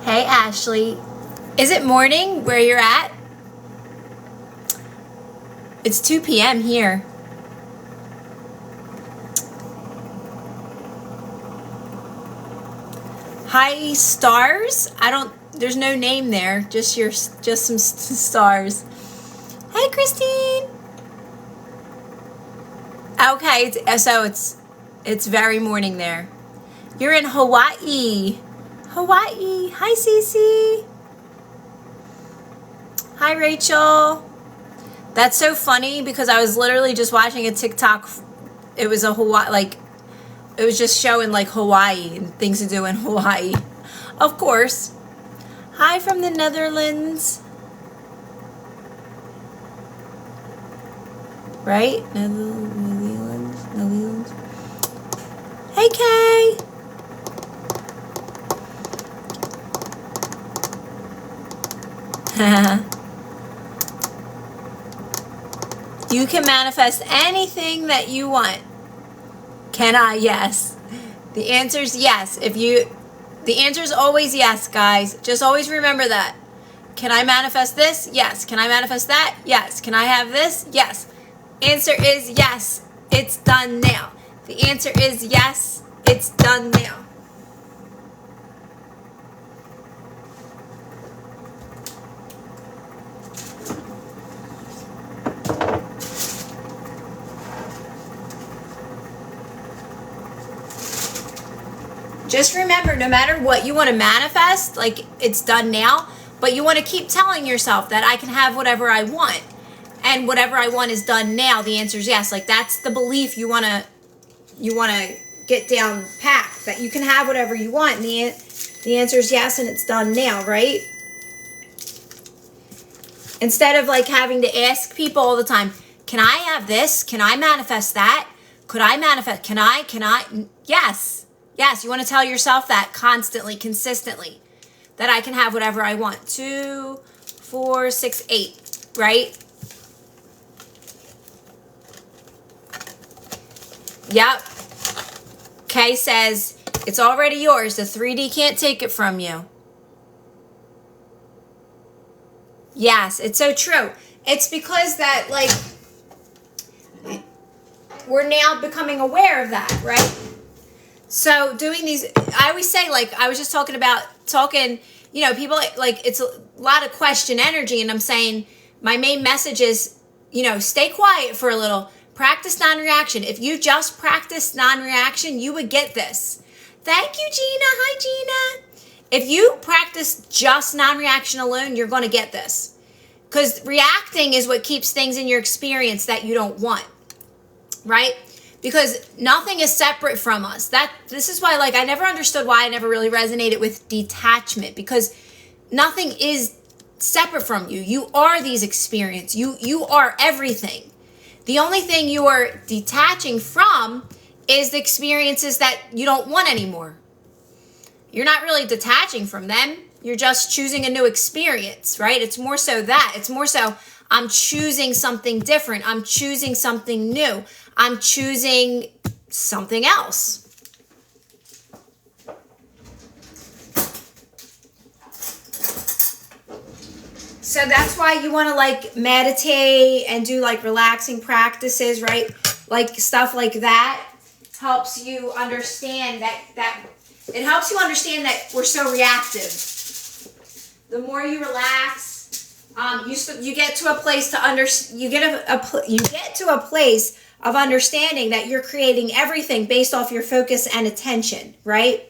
Hey, Ashley. Is it morning where you're at? It's 2 p.m. here. Hi, stars. There's no name there. Just some stars. Hey, Christine. Okay, so it's very morning there. You're in Hawaii. Hawaii. Hi, Cece. Hi, Rachel. That's so funny because I was literally just watching a TikTok. It was a Hawaii, it was just showing Hawaii and things to do in Hawaii. Of course. Hi from the Netherlands. Right? Netherlands. Hey, Kay. You can manifest anything that you want. Can I? Yes. The answer is yes. The answer is always yes, guys. Just always remember that. Can I manifest this? Yes. Can I manifest that? Yes. Can I have this? Yes. Answer is yes. It's done now. The answer is yes. It's done now. Just remember, no matter what you want to manifest, it's done now, but you want to keep telling yourself that I can have whatever I want. And whatever I want is done now. The answer is yes. That's the belief you want to get down pat, that you can have whatever you want. And the answer is yes, and it's done now, right? Instead of having to ask people all the time, can I have this? Can I manifest that? Could I manifest? Can I? Yes. Yes, you want to tell yourself that constantly, consistently, that I can have whatever I want. 2, 4, 6, 8, right? Yep. Kay says, it's already yours. The 3D can't take it from you. Yes, it's so true. It's because that, we're now becoming aware of that, right? So doing these, I always say, I was just talking, people, it's a lot of question energy, and I'm saying my main message is, stay quiet for a little. Practice non-reaction. If you just practice non-reaction, you would get this. Thank you, Gina. Hi, Gina. If you practice just non-reaction alone, you're going to get this. Because reacting is what keeps things in your experience that you don't want, right? Because nothing is separate from us. This is why, I never understood why I never really resonated with detachment, because nothing is separate from you. You are these experiences. You are everything. The only thing you are detaching from is the experiences that you don't want anymore. You're not really detaching from them. You're just choosing a new experience, right? It's more so that. It's more so, I'm choosing something different. I'm choosing something new. I'm choosing something else. So that's why you want to meditate and do relaxing practices, right? Stuff like that helps you understand that it helps you understand that we're so reactive. The more you relax, you get to a place you get to a place of understanding that you're creating everything based off your focus and attention, right?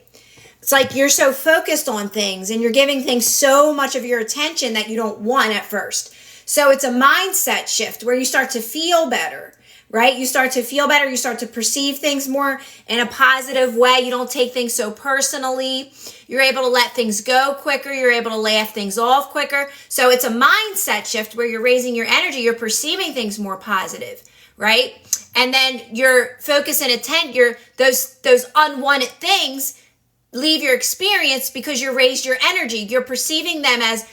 It's you're so focused on things and you're giving things so much of your attention that you don't want at first. So it's a mindset shift where you start to feel better, right? You start to feel better. You start to perceive things more in a positive way. You don't take things so personally. You're able to let things go quicker. You're able to laugh things off quicker. So it's a mindset shift where you're raising your energy. You're perceiving things more positive, right? And then your focus and intent, those unwanted things, leave your experience because you raised your energy. You're perceiving them as,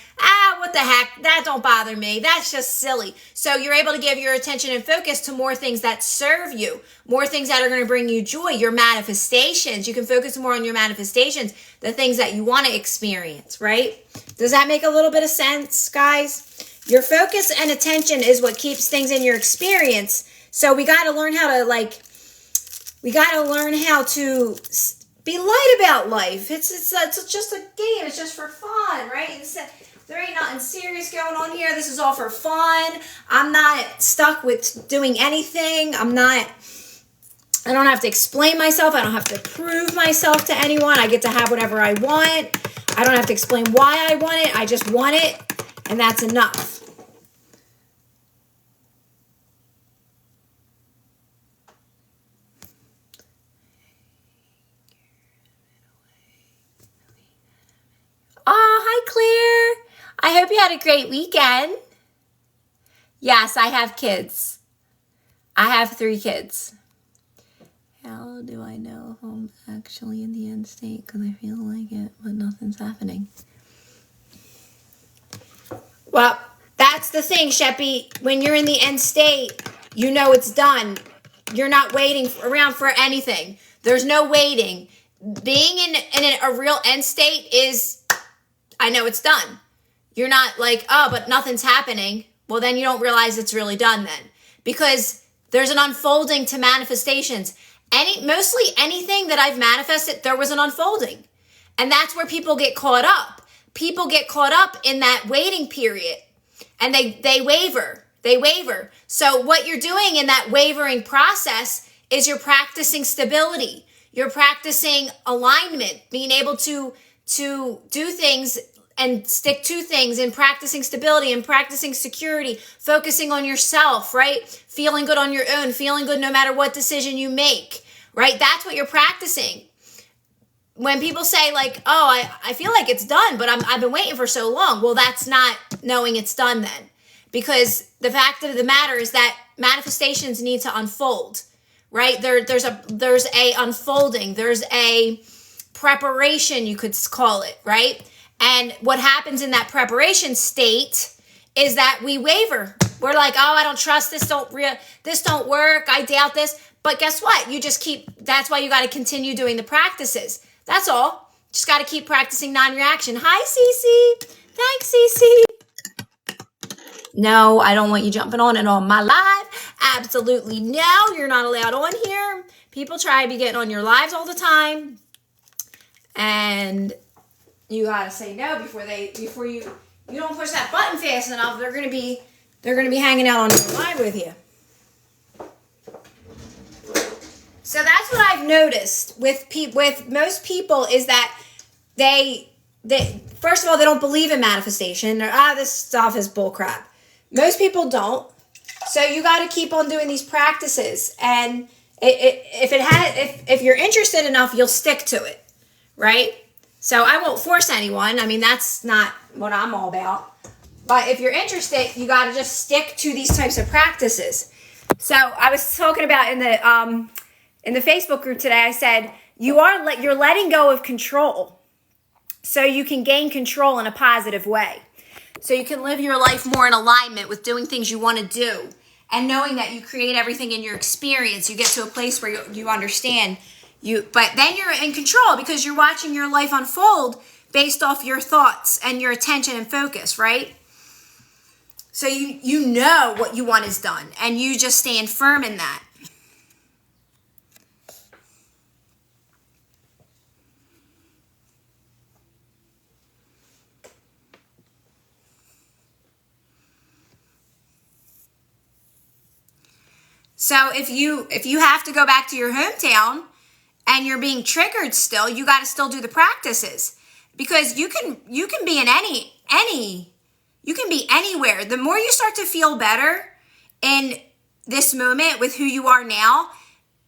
what the heck, that don't bother me. That's just silly. So you're able to give your attention and focus to more things that serve you, more things that are going to bring you joy, your manifestations. You can focus more on your manifestations, the things that you want to experience, right? Does that make a little bit of sense, guys? Your focus and attention is what keeps things in your experience. So we got to learn how to be light about life. It's just a game. It's just for fun, right? There ain't nothing serious going on here. This is all for fun. I'm not stuck with doing anything. I don't have to explain myself. I don't have to prove myself to anyone. I get to have whatever I want. I don't have to explain why I want it. I just want it, and that's enough. Oh, hi, Claire. I hope you had a great weekend. Yes, I have kids. I have 3 kids. How do I know if I'm actually in the end state? Because I feel like it, but nothing's happening. Well, that's the thing, Sheppy. When you're in the end state, you know it's done. You're not waiting around for anything. There's no waiting. Being in a real end state is, I know it's done. You're not like, but nothing's happening. Well, then you don't realize it's really done then. Because there's an unfolding to manifestations. Mostly anything that I've manifested, there was an unfolding. And that's where people get caught up. People get caught up in that waiting period. And they waver. They waver. So what you're doing in that wavering process is you're practicing stability. You're practicing alignment, being able to do things and stick to things, and practicing stability and practicing security, focusing on yourself, right? Feeling good on your own, feeling good no matter what decision you make, right? That's what you're practicing. When people say like, I feel like it's done, but I've been waiting for so long. Well, that's not knowing it's done then. Because the fact of the matter is that manifestations need to unfold, right? There's a unfolding. There's a preparation, you could call it, right? And what happens in that preparation state is that we waver. We're like, I don't trust this. This don't work. I doubt this. But guess what? That's why you got to continue doing the practices. That's all. Just got to keep practicing non-reaction. Hi, Cece. Thanks, Cece. No, I don't want you jumping on and on my live. Absolutely no. You're not allowed on here. People try to be getting on your lives all the time. And you gotta say no before you don't push that button fast enough. They're gonna be hanging out on your live with you. So that's what I've noticed with most people is that they first of all, they don't believe in manifestation. They're this stuff is bullcrap. Most people don't. So you got to keep on doing these practices, and if you're interested enough, you'll stick to it, right? So I won't force anyone. I mean, that's not what I'm all about. But if you're interested, you got to just stick to these types of practices. So I was talking about in the Facebook group today, I said, you're letting go of control so you can gain control in a positive way. So you can live your life more in alignment with doing things you want to do and knowing that you create everything in your experience. You get to a place where you understand. But then you're in control because you're watching your life unfold based off your thoughts and your attention and focus, right? So you know what you want is done, and you just stand firm in that. So if you have to go back to your hometown and you're being triggered still, you got to still do the practices, because you can be in you can be anywhere. The more you start to feel better in this moment with who you are now,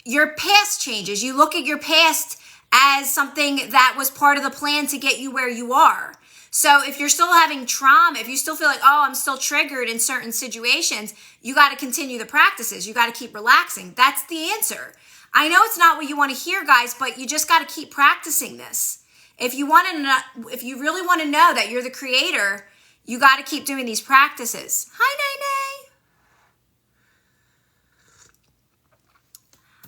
your past changes. You look at your past as something that was part of the plan to get you where you are. So if you're still having trauma, if you still feel like, I'm still triggered in certain situations, you got to continue the practices. You got to keep relaxing. That's the answer. I know it's not what you want to hear, guys, but you just got to keep practicing this. If you want to know, if you really want to know that you're the creator, you got to keep doing these practices. Hi, Nene.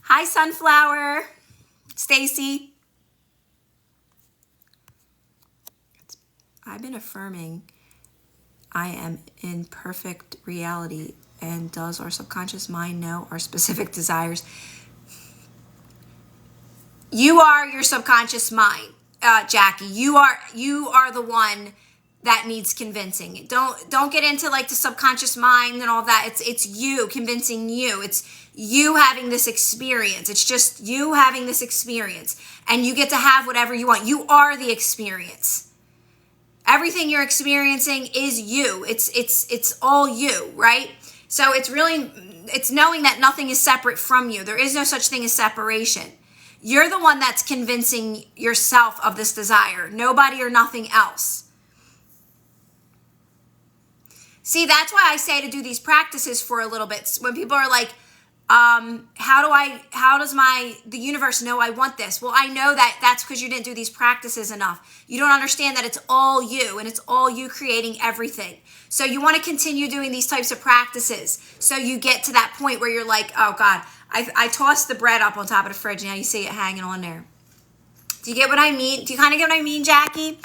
Hi, Sunflower. Stacy. I've been affirming I am in perfect reality. And does our subconscious mind know our specific desires? You are your subconscious mind, Jackie. You are the one that needs convincing. Don't get into like the subconscious mind and all that. It's you convincing you. It's you having this experience. It's just you having this experience, and you get to have whatever you want. You are the experience. Everything you're experiencing is you. It's all you, right? So it's knowing that nothing is separate from you. There is no such thing as separation. You're the one that's convincing yourself of this desire. Nobody or nothing else. See, that's why I say to do these practices for a little bit. When people are like, how does the universe know I want this? Well, I know that's because you didn't do these practices enough. You don't understand that it's all you, and it's all you creating everything. So you want to continue doing these types of practices so you get to that point where you're like, oh God, I tossed the bread up on top of the fridge. Now you see it hanging on there. Do you get what I mean? Do you kind of get what I mean, Jackie?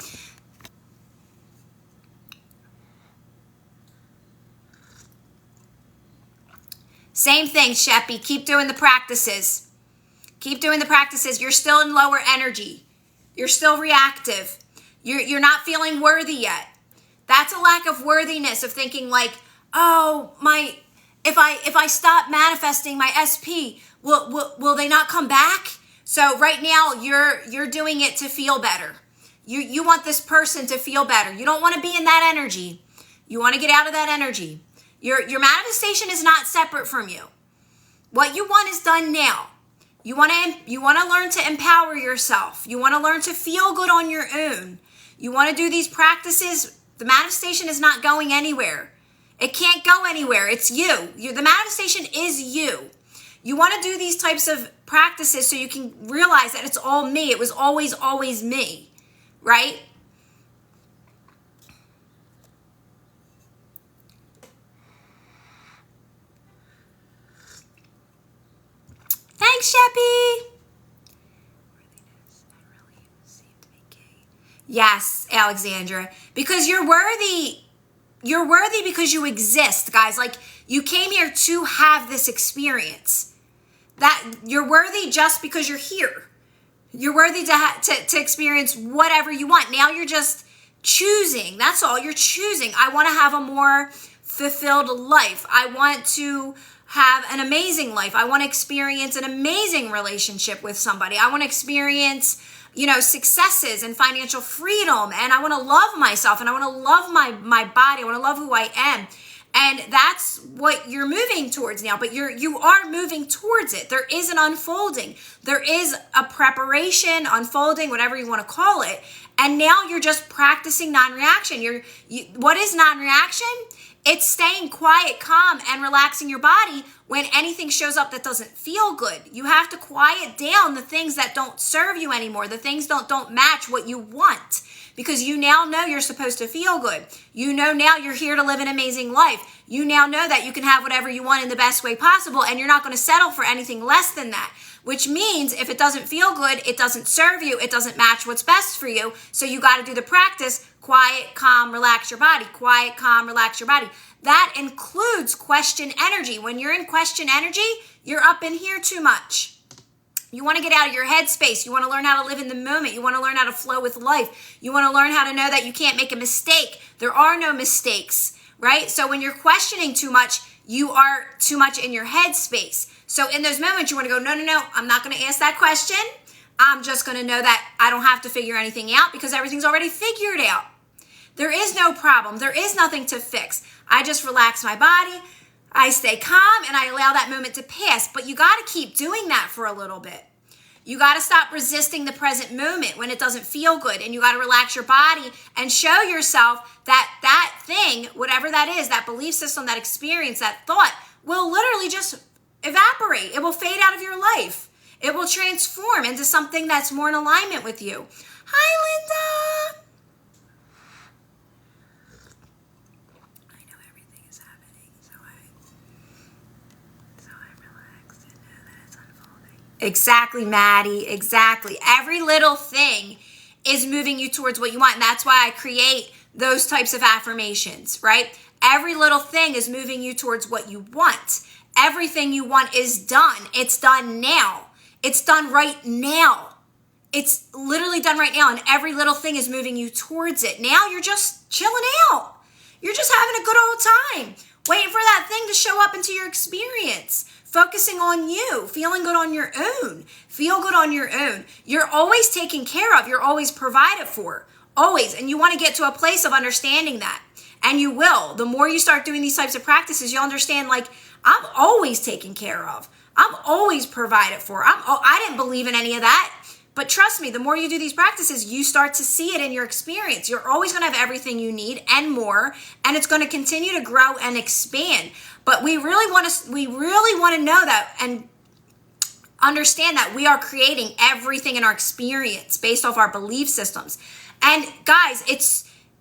Same thing, Sheppy. Keep doing the practices. Keep doing the practices. You're still in lower energy. You're still reactive. You're not feeling worthy yet. That's a lack of worthiness, of thinking like, oh, if I stop manifesting my SP, will they not come back? So right now you're doing it to feel better. You want this person to feel better. You don't want to be in that energy. You want to get out of that energy. Your manifestation is not separate from you. What you want is done now. You want to learn to empower yourself. You want to learn to feel good on your own. You want to do these practices. The manifestation is not going anywhere. It can't go anywhere. It's you. The manifestation is you. You want to do these types of practices so you can realize that it's all me. It was always, always me, right? Thanks, Sheppy. Yes, Alexandra. Because you're worthy. You're worthy because you exist, guys. Like, you came here to have this experience. That you're worthy just because you're here. You're worthy to experience whatever you want. Now you're just choosing. That's all. You're choosing. I want to have a more fulfilled life. I want to have an amazing life. I want to experience an amazing relationship with somebody. I want to experience, successes and financial freedom. And I want to love myself, and I want to love my body. I want to love who I am. And that's what you're moving towards now, but you are moving towards it. There is an unfolding. There is a preparation, unfolding, whatever you want to call it. And now you're just practicing non-reaction. What is non-reaction? It's staying quiet, calm, and relaxing your body when anything shows up that doesn't feel good. You have to quiet down the things that don't serve you anymore. The things don't match what you want. Because you now know you're supposed to feel good. You know now you're here to live an amazing life. You now know that you can have whatever you want in the best way possible, and you're not going to settle for anything less than that. Which means if it doesn't feel good, it doesn't serve you, it doesn't match what's best for you. So you got to do the practice, quiet, calm, relax your body. Quiet, calm, relax your body. That includes question energy. When you're in question energy, you're up in here too much. You want to get out of your headspace. You want to learn how to live in the moment. You want to learn how to flow with life. You want to learn how to know that you can't make a mistake. There are no mistakes, right? So when you're questioning too much, you are too much in your headspace. So in those moments, you want to go, no, I'm not going to ask that question. I'm just going to know that I don't have to figure anything out because everything's already figured out. There is no problem. There is nothing to fix. I just relax my body. I stay calm and I allow that moment to pass. But you got to keep doing that for a little bit. You got to stop resisting the present moment when it doesn't feel good. And you got to relax your body and show yourself that thing, whatever that is, that belief system, that experience, that thought will literally just evaporate. It will fade out of your life. It will transform into something that's more in alignment with you. Hi, Linda. I know everything is happening, so I'm relaxed and know that it's unfolding. Exactly, Maddie. Exactly. Every little thing is moving you towards what you want. And that's why I create those types of affirmations, right? Every little thing is moving you towards what you want. Everything you want is done. It's done now. It's done right now. It's literally done right now. And every little thing is moving you towards it. Now you're just chilling out. You're just having a good old time, waiting for that thing to show up into your experience. Focusing on you, feeling good on your own. Feel good on your own. You're always taken care of. You're always provided for. Always. And you want to get to a place of understanding that. And you will. The more you start doing these types of practices, you'll understand, like, I'm always taken care of. I'm always provided for. I didn't believe in any of that. But trust me, the more you do these practices, you start to see it in your experience. You're always going to have everything you need and more, and it's going to continue to grow and expand. But we really want to know that and understand that we are creating everything in our experience based off our belief systems. And guys,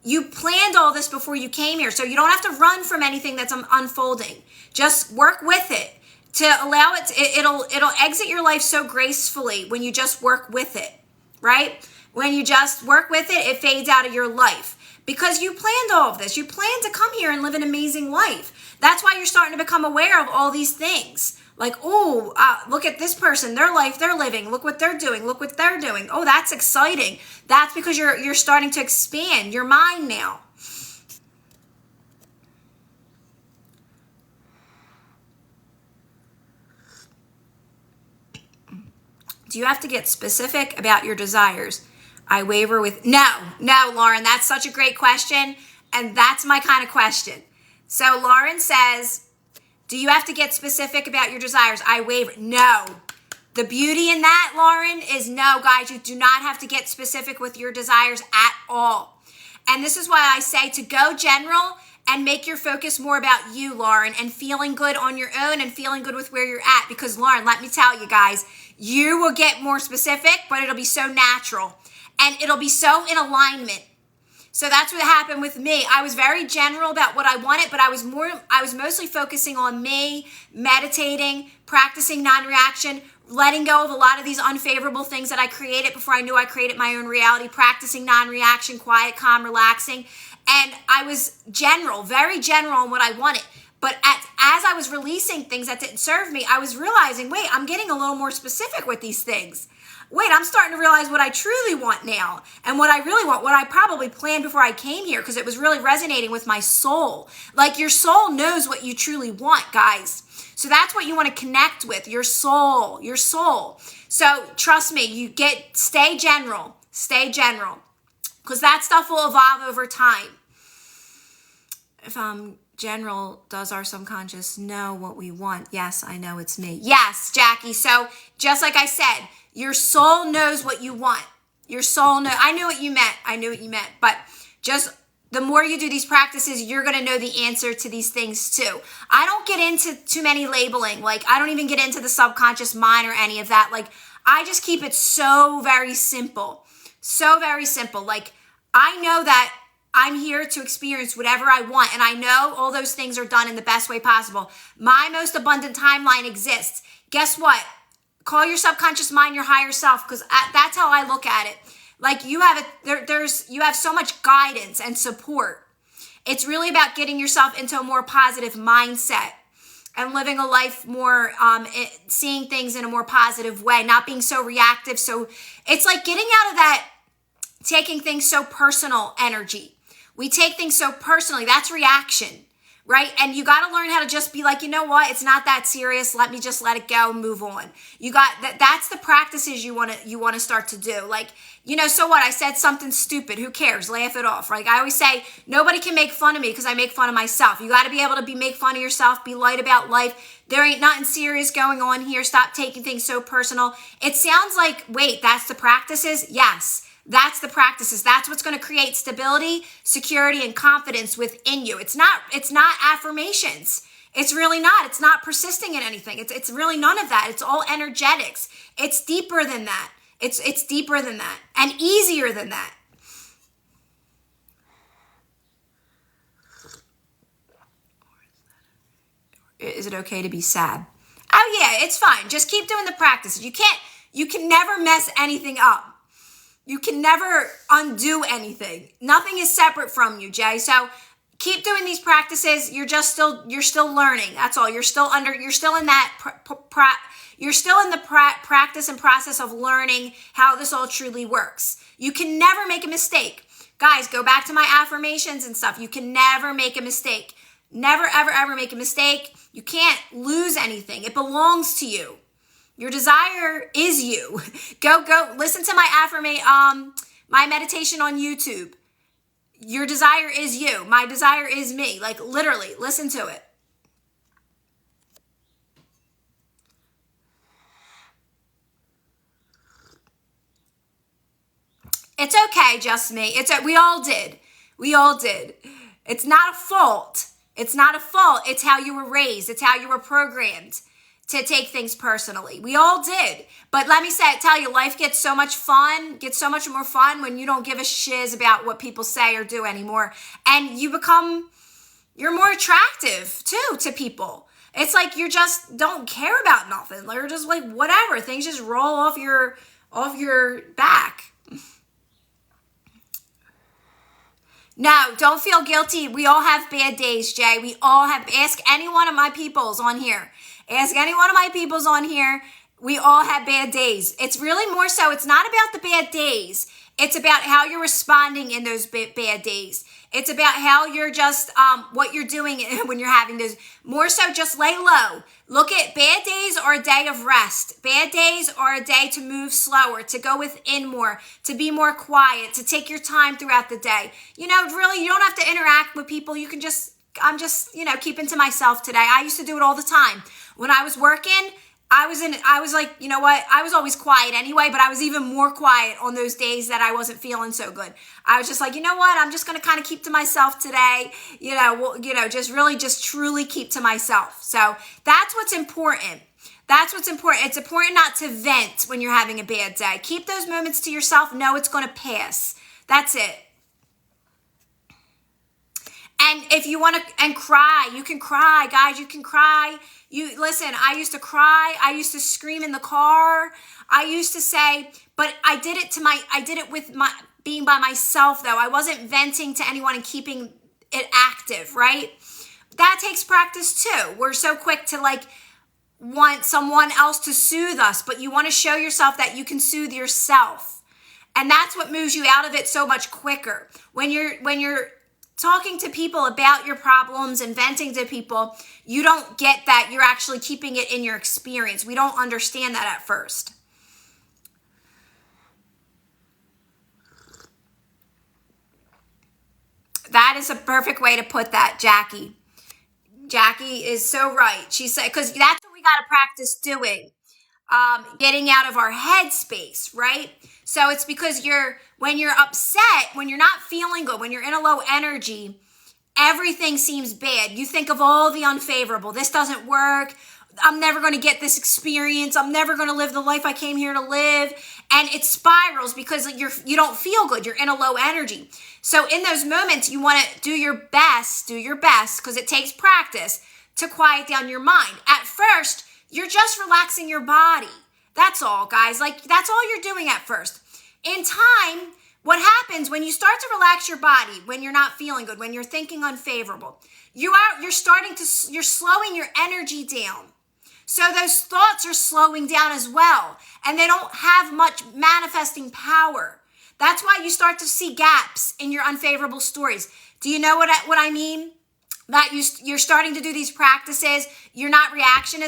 you planned all this before you came here, so you don't have to run from anything that's unfolding. Just work with it. To allow it, it'll exit your life so gracefully when you just work with it, right? When you just work with it, it fades out of your life because you planned all of this. You planned to come here and live an amazing life. That's why you're starting to become aware of all these things. Like, look at this person, their life they're living. Look what they're doing. Look what they're doing. Oh, that's exciting. That's because you're starting to expand your mind now. Do you have to get specific about your desires? I waver with, no, Lauren, that's such a great question. And that's my kind of question. So Lauren says, do you have to get specific about your desires? I waver. No. The beauty in that, Lauren, is no, guys, you do not have to get specific with your desires at all. And this is why I say to go general and make your focus more about you, Lauren, and feeling good on your own and feeling good with where you're at. Because Lauren, let me tell you guys, you will get more specific, but it'll be so natural and it'll be so in alignment. So that's what happened with me. I was very general about what I wanted, but I was mostly focusing on me, meditating, practicing non-reaction, letting go of a lot of these unfavorable things that I created before I knew I created my own reality, practicing non-reaction, quiet, calm, relaxing. And I was general, very general on what I wanted. But as I was releasing things that didn't serve me, I was realizing, wait, I'm getting a little more specific with these things. Wait, I'm starting to realize what I truly want now and what I really want, what I probably planned before I came here because it was really resonating with my soul. Like your soul knows what you truly want, guys. So that's what you want to connect with, your soul. So trust me, stay general, because that stuff will evolve over time. If general, does our subconscious know what we want? Yes, I know it's me. Yes, Jackie. So just like I said, your soul knows what you want. Your soul knows. I knew what you meant. But just the more you do these practices, you're going to know the answer to these things too. I don't get into too many labeling. Like I don't even get into the subconscious mind or any of that. Like I just keep it so very simple. So very simple. Like I know that I'm here to experience whatever I want. And I know all those things are done in the best way possible. My most abundant timeline exists. Guess what? Call your subconscious mind your higher self, because that's how I look at it. Like you have so much guidance and support. It's really about getting yourself into a more positive mindset and living a life more, seeing things in a more positive way, not being so reactive. So it's like getting out of that taking things so personal energy. We take things so personally. That's reaction, right? And you got to learn how to just be like, you know what? It's not that serious. Let me just let it go and move on. You got that. That's the practices you want to start to do. Like, so what? I said something stupid. Who cares? Laugh it off. Right? I always say nobody can make fun of me because I make fun of myself. You got to be able to make fun of yourself. Be light about life. There ain't nothing serious going on here. Stop taking things so personal. It sounds like, wait, that's the practices? Yes. That's the practices. That's what's going to create stability, security, and confidence within you. It's not affirmations. It's really not. It's not persisting in anything. It's really none of that. It's all energetics. It's deeper than that. It's deeper than that and easier than that. Is it okay to be sad? Oh yeah, it's fine. Just keep doing the practices. You can never mess anything up. You can never undo anything. Nothing is separate from you, Jay. So keep doing these practices. You're still learning. That's all. You're still in that you're still in the practice and process of learning how this all truly works. You can never make a mistake. Guys, go back to my affirmations and stuff. You can never make a mistake. Never, ever, ever make a mistake. You can't lose anything. It belongs to you. Your desire is you. Go listen to my meditation on YouTube. Your desire is you. My desire is me. Like literally, listen to it. It's okay, just me. We all did. We all did. It's not a fault. It's not a fault. It's how you were raised. It's how you were programmed to take things personally. We all did. But let me tell you, life gets so much more fun when you don't give a shiz about what people say or do anymore. And you're more attractive too to people. It's like you just don't care about nothing. You're just like, whatever. Things just roll off your back. No, don't feel guilty. We all have bad days, Jay. We all have. Ask any one of my peoples on here. We all have bad days. It's really more so. It's not about the bad days. It's about how you're responding in those bad days. It's about how you're just, what you're doing when you're having those. More so, just lay low. Look at bad days are a day of rest. Bad days are a day to move slower, to go within more, to be more quiet, to take your time throughout the day. Really, you don't have to interact with people. I'm just, keeping to myself today. I used to do it all the time. When I was working, I was like, you know what? I was always quiet anyway, but I was even more quiet on those days that I wasn't feeling so good. I was just like, you know what? I'm just going to kind of keep to myself today. Just truly keep to myself. So that's what's important. It's important not to vent when you're having a bad day. Keep those moments to yourself. Know it's going to pass. That's it. And if you want to cry, you can cry, guys. You can cry. Listen, I used to cry. I used to scream in the car. I used to say, but I did it with being by myself though. I wasn't venting to anyone and keeping it active, right? That takes practice too. We're so quick to want someone else to soothe us, but you want to show yourself that you can soothe yourself. And that's what moves you out of it so much quicker. When you're talking to people about your problems and venting to people, you don't get that you're actually keeping it in your experience. We don't understand that at first. That is a perfect way to put that, Jackie. Jackie is so right. She said, because that's what we got to practice doing. Getting out of our head space, right? So it's because when you're upset, when you're not feeling good, when you're in a low energy, everything seems bad. You think of all the unfavorable. This doesn't work. I'm never going to get this experience. I'm never going to live the life I came here to live. And it spirals because you don't feel good. You're in a low energy. So in those moments, you want to do your best, because it takes practice to quiet down your mind. At first, you're just relaxing your body. That's all, guys. That's all you're doing at first. In time, what happens when you start to relax your body, when you're not feeling good, when you're thinking unfavorable, you're slowing your energy down. So those thoughts are slowing down as well, and they don't have much manifesting power. That's why you start to see gaps in your unfavorable stories. Do you know what I mean? That you're starting to do these practices, you're not reacting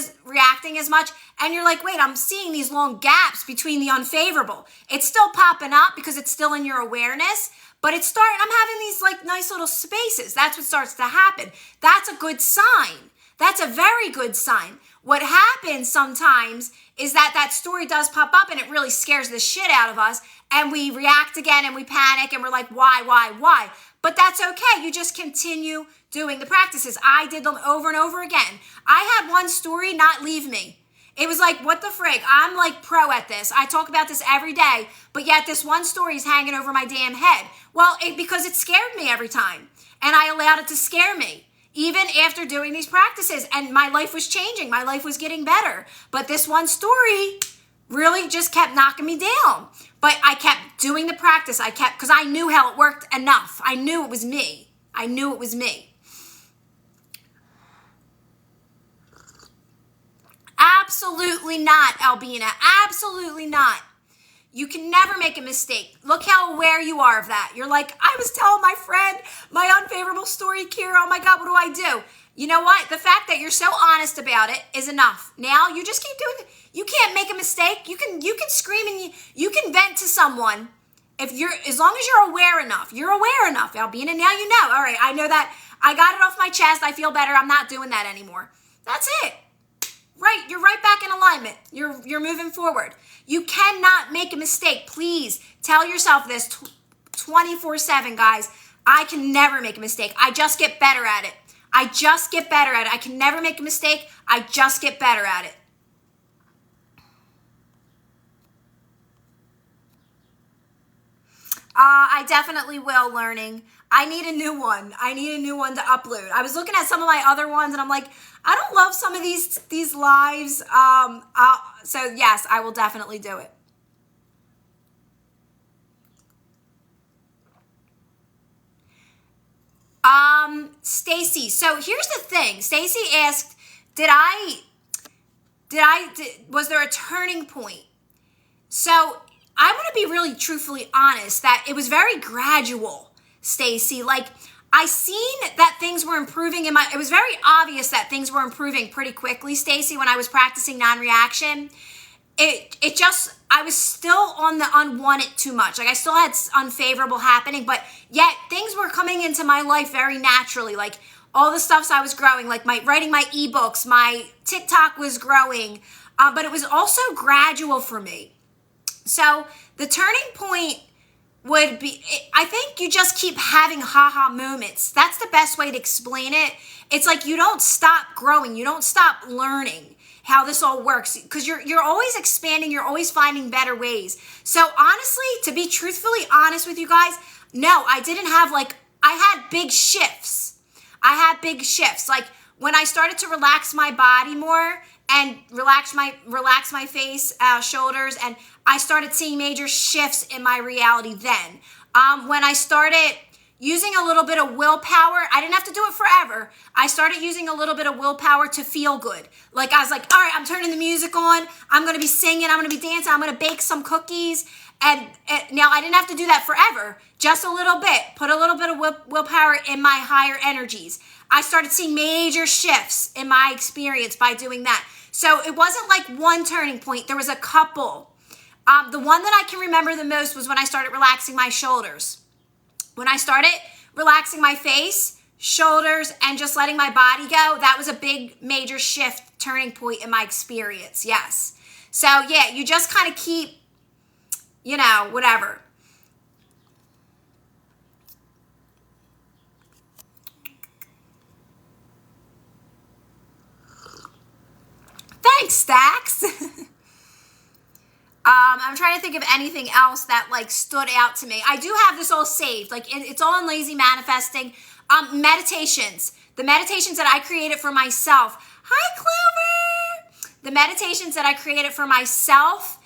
as much, and you're like, wait, I'm seeing these long gaps between the unfavorable. It's still popping up because it's still in your awareness, but I'm having these nice little spaces. That's what starts to happen. That's a good sign. That's a very good sign. What happens sometimes is that story does pop up and it really scares the shit out of us, and we react again and we panic and we're like, why? But that's okay. You just continue doing the practices. I did them over and over again. I had one story not leave me. It was like, what the frig? I'm like pro at this. I talk about this every day, but yet this one story is hanging over my damn head. Well, because it scared me every time, and I allowed it to scare me. Even after doing these practices, and my life was changing, my life was getting better. But this one story really just kept knocking me down. But I kept doing the practice. Because I knew how it worked enough. I knew it was me. I knew it was me. Absolutely not, Albina. Absolutely not. You can never make a mistake. Look how aware you are of that. You're like, I was telling my friend my unfavorable story, Kira. Oh my God, what do I do? You know what? The fact that you're so honest about it is enough. Now you just keep doing it. You can't make a mistake. You can scream and you can vent to someone as long as you're aware enough. You're aware enough, Albina. Now you know. All right, I know that. I got it off my chest. I feel better. I'm not doing that anymore. That's it. Right, you're right back in alignment. You're moving forward. You cannot make a mistake. Please tell yourself this 24/7, guys. I can never make a mistake. I just get better at it. I just get better at it. I can never make a mistake. I just get better at it. I definitely will, learning. I need a new one. I need a new one to upload. I was looking at some of my other ones and I'm like, I don't love some of these lives. So yes, I will definitely do it. Stacy. So here's the thing. Stacy asked, was there a turning point? So I want to be really truthfully honest that it was very gradual, Stacy. Like, I seen that things were improving it was very obvious that things were improving pretty quickly, Stacy, when I was practicing non-reaction. I was still on the unwanted too much. Like, I still had unfavorable happening, but yet things were coming into my life very naturally. Like, all the stuffs I was growing, like writing my ebooks, my TikTok was growing, but it was also gradual for me. So the turning point would be, I think you just keep having ha-ha moments. That's the best way to explain it. It's like you don't stop growing. You don't stop learning how this all works because you're always expanding. You're always finding better ways. So honestly, to be truthfully honest with you guys, no, I didn't have I had big shifts. Like when I started to relax my body more and relax my face, shoulders, and I started seeing major shifts in my reality then. When I started using a little bit of willpower, I didn't have to do it forever. I started using a little bit of willpower to feel good. Like I was like, all right, I'm turning the music on. I'm going to be singing. I'm going to be dancing. I'm going to bake some cookies. And now I didn't have to do that forever. Just a little bit. Put a little bit of willpower in my higher energies. I started seeing major shifts in my experience by doing that. So it wasn't like one turning point. There was a couple. The one that I can remember the most was when I started relaxing my shoulders. When I started relaxing my face, shoulders, and just letting my body go, that was a big, major shift, turning point in my experience, yes. So, yeah, you just kind of keep, whatever. Thanks, Stacks. I'm trying to think of anything else that stood out to me. I do have this all saved. It's all in Lazy Manifesting. Meditations. The meditations that I created for myself. Hi, Clover. The meditations that I created for myself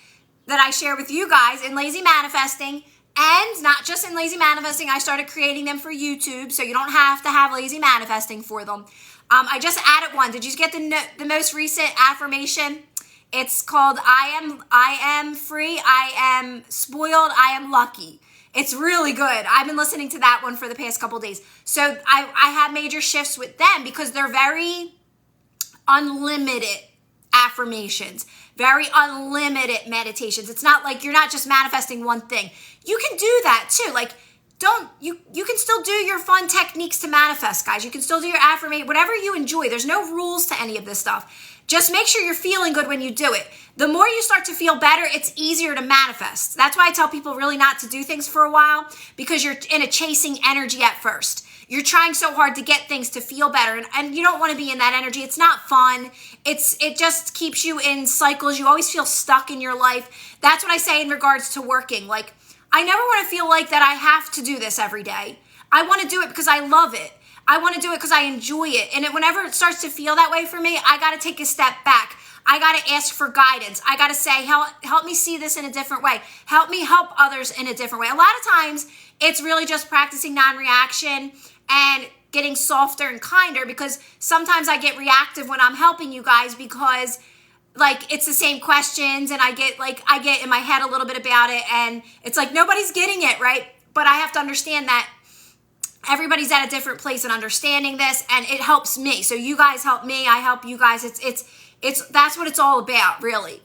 that I share with you guys in Lazy Manifesting. And not just in Lazy Manifesting, I started creating them for YouTube, so you don't have to have Lazy Manifesting for them. I just added one. Did you get the most recent affirmation? It's called I am free, I am spoiled, I am lucky. It's really good. I've been listening to that one for the past couple days. So I have major shifts with them because they're very unlimited affirmations, very unlimited meditations. It's not like you're not just manifesting one thing. You can do that too. You can still do your fun techniques to manifest, guys. You can still do your affirmation, whatever you enjoy. There's no rules to any of this stuff. Just make sure you're feeling good when you do it. The more you start to feel better, it's easier to manifest. That's why I tell people really not to do things for a while, because you're in a chasing energy at first. You're trying so hard to get things to feel better, and you don't want to be in that energy. It's not fun. It just keeps you in cycles. You always feel stuck in your life. That's what I say in regards to working. Like, I never want to feel like that I have to do this every day. I want to do it because I love it. I want to do it because I enjoy it. And whenever it starts to feel that way for me, I got to take a step back. I got to ask for guidance. I got to say, help me see this in a different way. Help me help others in a different way. A lot of times, it's really just practicing non-reaction and getting softer and kinder, because sometimes I get reactive when I'm helping you guys, because like it's the same questions and I get in my head a little bit about it, and it's like nobody's getting it, right? But I have to understand that everybody's at a different place in understanding this, and it helps me. So you guys help me, I help you guys. It's that's what it's all about, really.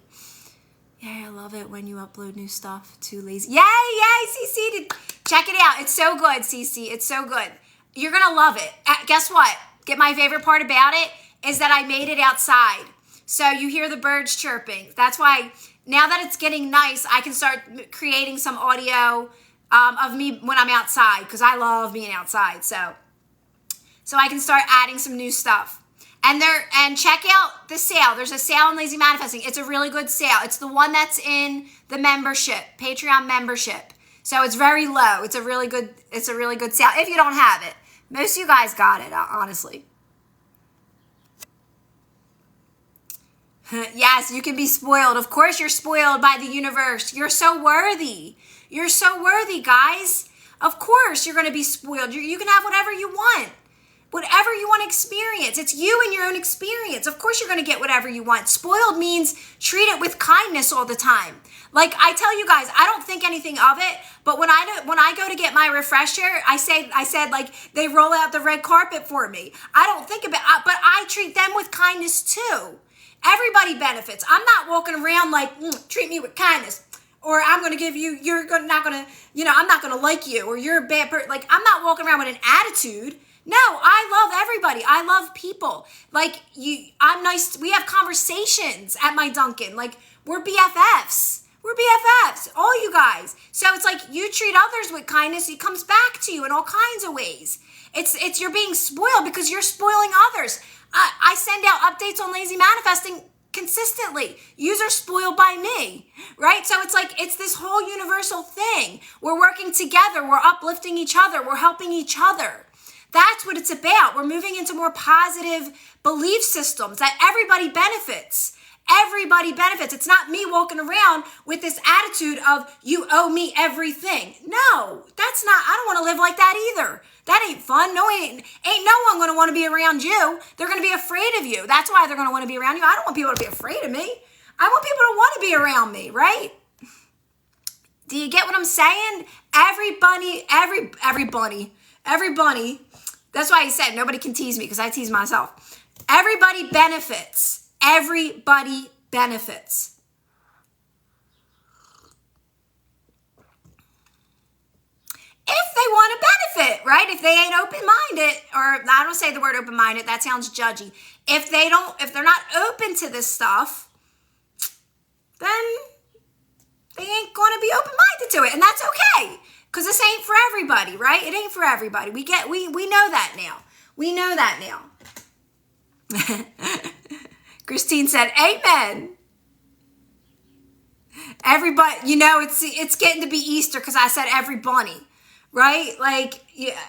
Yeah, I love it when you upload new stuff. Too lazy. Yay, CC. Check it out. It's so good, CC. It's so good. You're going to love it. Guess what? My favorite part about it is that I made it outside. So you hear the birds chirping. That's why now that it's getting nice, I can start creating some audio of me when I'm outside, because I love being outside. So I can start adding some new stuff. And check out the sale. There's a sale on Lazy Manifesting. It's a really good sale. It's the one that's in the membership, Patreon membership. So it's very low. It's a really good sale if you don't have it. Most of you guys got it, honestly. Yes, you can be spoiled. Of course you're spoiled by the universe. You're so worthy. You're so worthy, guys. Of course you're going to be spoiled. You can have whatever you want. Whatever you want to experience. It's you and your own experience. Of course you're going to get whatever you want. Spoiled means treat it with kindness all the time. Like I tell you guys, I don't think anything of it, but when I go to get my refresher, I said like they roll out the red carpet for me. I don't think about it, but I treat them with kindness too. Everybody benefits. I'm not walking around like, treat me with kindness. Or I'm going to give you, I'm not going to like you, or you're a bad person. Like, I'm not walking around with an attitude. No, I love everybody. I love people. Like, I'm nice. We have conversations at my Dunkin'. Like, we're BFFs. We're BFFs, all you guys. So it's like you treat others with kindness. It comes back to you in all kinds of ways. It's you're being spoiled because you're spoiling others. I send out updates on Lazy Manifesting consistently. Yous are spoiled by me, right? So it's like, it's this whole universal thing. We're working together. We're uplifting each other. We're helping each other. That's what it's about. We're moving into more positive belief systems that everybody benefits. Everybody benefits. It's not me walking around with this attitude of you owe me everything. No, that's not, I don't want to live like that either. That ain't fun. No, ain't no one going to want to be around you. They're going to be afraid of you. That's why they're going to want to be around you. I don't want people to be afraid of me. I want people to want to be around me, right? Do you get what I'm saying? Everybody. That's why he said nobody can tease me, because I tease myself. Everybody benefits. Everybody benefits. If they want to benefit, right? If they ain't open-minded, or I don't say the word open-minded, that sounds judgy. If they're not open to this stuff, then they ain't going to be open-minded to it, and that's okay. Because this ain't for everybody, right? It ain't for everybody. We know that now. We know that now. Christine said, amen. Everybody, it's getting to be Easter because I said every bunny, right? Like, yeah.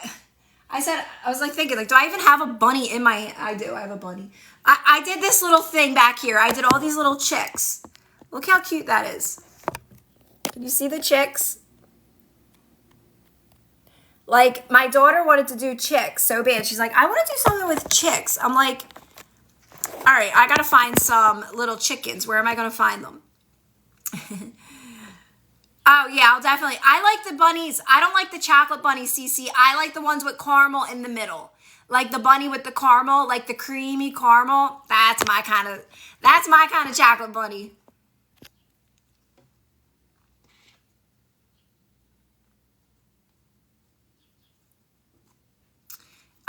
I was like thinking, like, do I even have a bunny in my, I do, I have a bunny. I did this little thing back here. I did all these little chicks. Look how cute that is. Can you see the chicks? Like, my daughter wanted to do chicks so bad. She's like, I want to do something with chicks. I'm like, all right, I got to find some little chickens. Where am I going to find them? Oh, yeah, I'll definitely. I like the bunnies. I don't like the chocolate bunnies, CC. I like the ones with caramel in the middle. Like the bunny with the caramel, like the creamy caramel. That's my kind of chocolate bunny.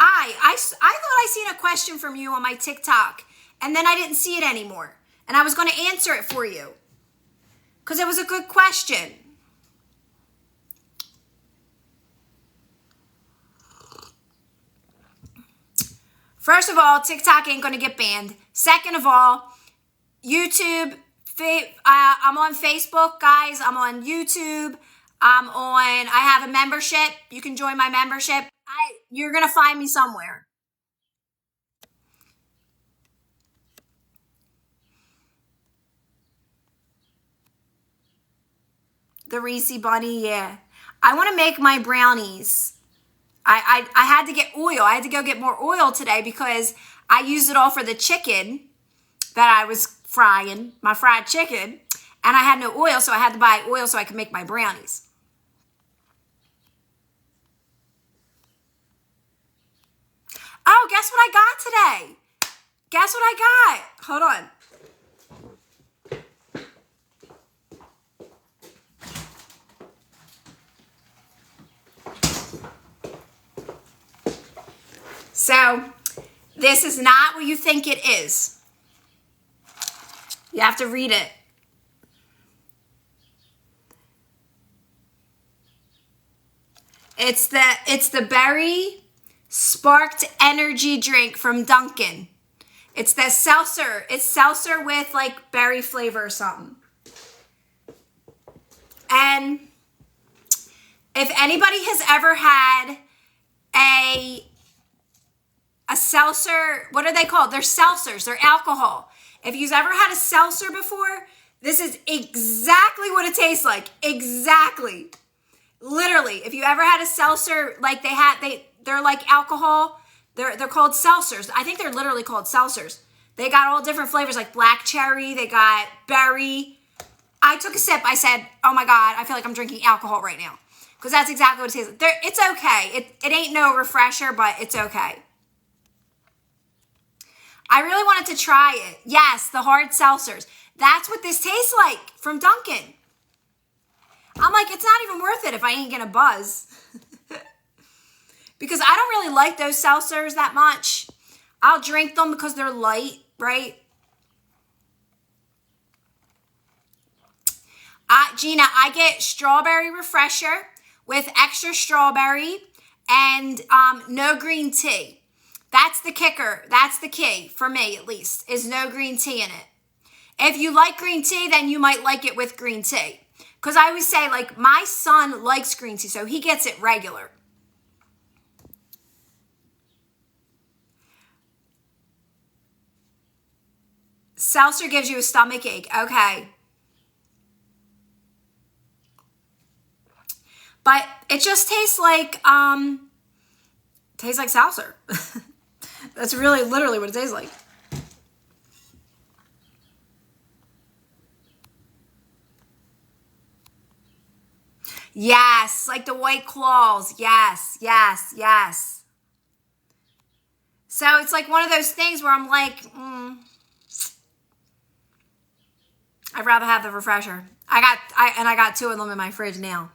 I thought I seen a question from you on my TikTok, and then I didn't see it anymore. And I was going to answer it for you because it was a good question. First of all, TikTok ain't going to get banned. Second of all, YouTube, I'm on Facebook, guys. I'm on YouTube. I have a membership. You can join my membership. You're going to find me somewhere. The Reese Bunny, yeah. I want to make my brownies. I had to get oil. I had to go get more oil today because I used it all for the chicken that I was frying, my fried chicken, and I had no oil, so I had to buy oil so I could make my brownies. Oh, guess what I got today? Guess what I got? Hold on. So, this is not what you think it is. You have to read it. It's the berry sparked energy drink from Dunkin'. It's the seltzer. It's seltzer with like berry flavor or something. And if anybody has ever had a seltzer, what are they called? They're seltzers. They're alcohol. If you've ever had a seltzer before, this is exactly what it tastes like. Exactly. Literally. If you ever had a seltzer, like they're like alcohol. They're called seltzers. I think they're literally called seltzers. They got all different flavors like black cherry. They got berry. I took a sip. I said, oh my God, I feel like I'm drinking alcohol right now. Because that's exactly what it tastes like. It's okay. It ain't no refresher, but it's okay. I really wanted to try it. Yes, the hard seltzers. That's what this tastes like from Dunkin'. I'm like, it's not even worth it if I ain't gonna buzz. Because I don't really like those seltzers that much. I'll drink them because they're light, right? Gina, I get strawberry refresher with extra strawberry and no green tea. That's the kicker. That's the key, for me at least, is no green tea in it. If you like green tea, then you might like it with green tea. Because I always say, like, my son likes green tea, so he gets it regular. Seltzer gives you a stomach ache. Okay. But it just tastes like seltzer. That's really literally what it tastes like. Yes, like the White Claws. Yes, yes, yes. So it's like one of those things where I'm like, I'd rather have the refresher. I got two of them in my fridge now.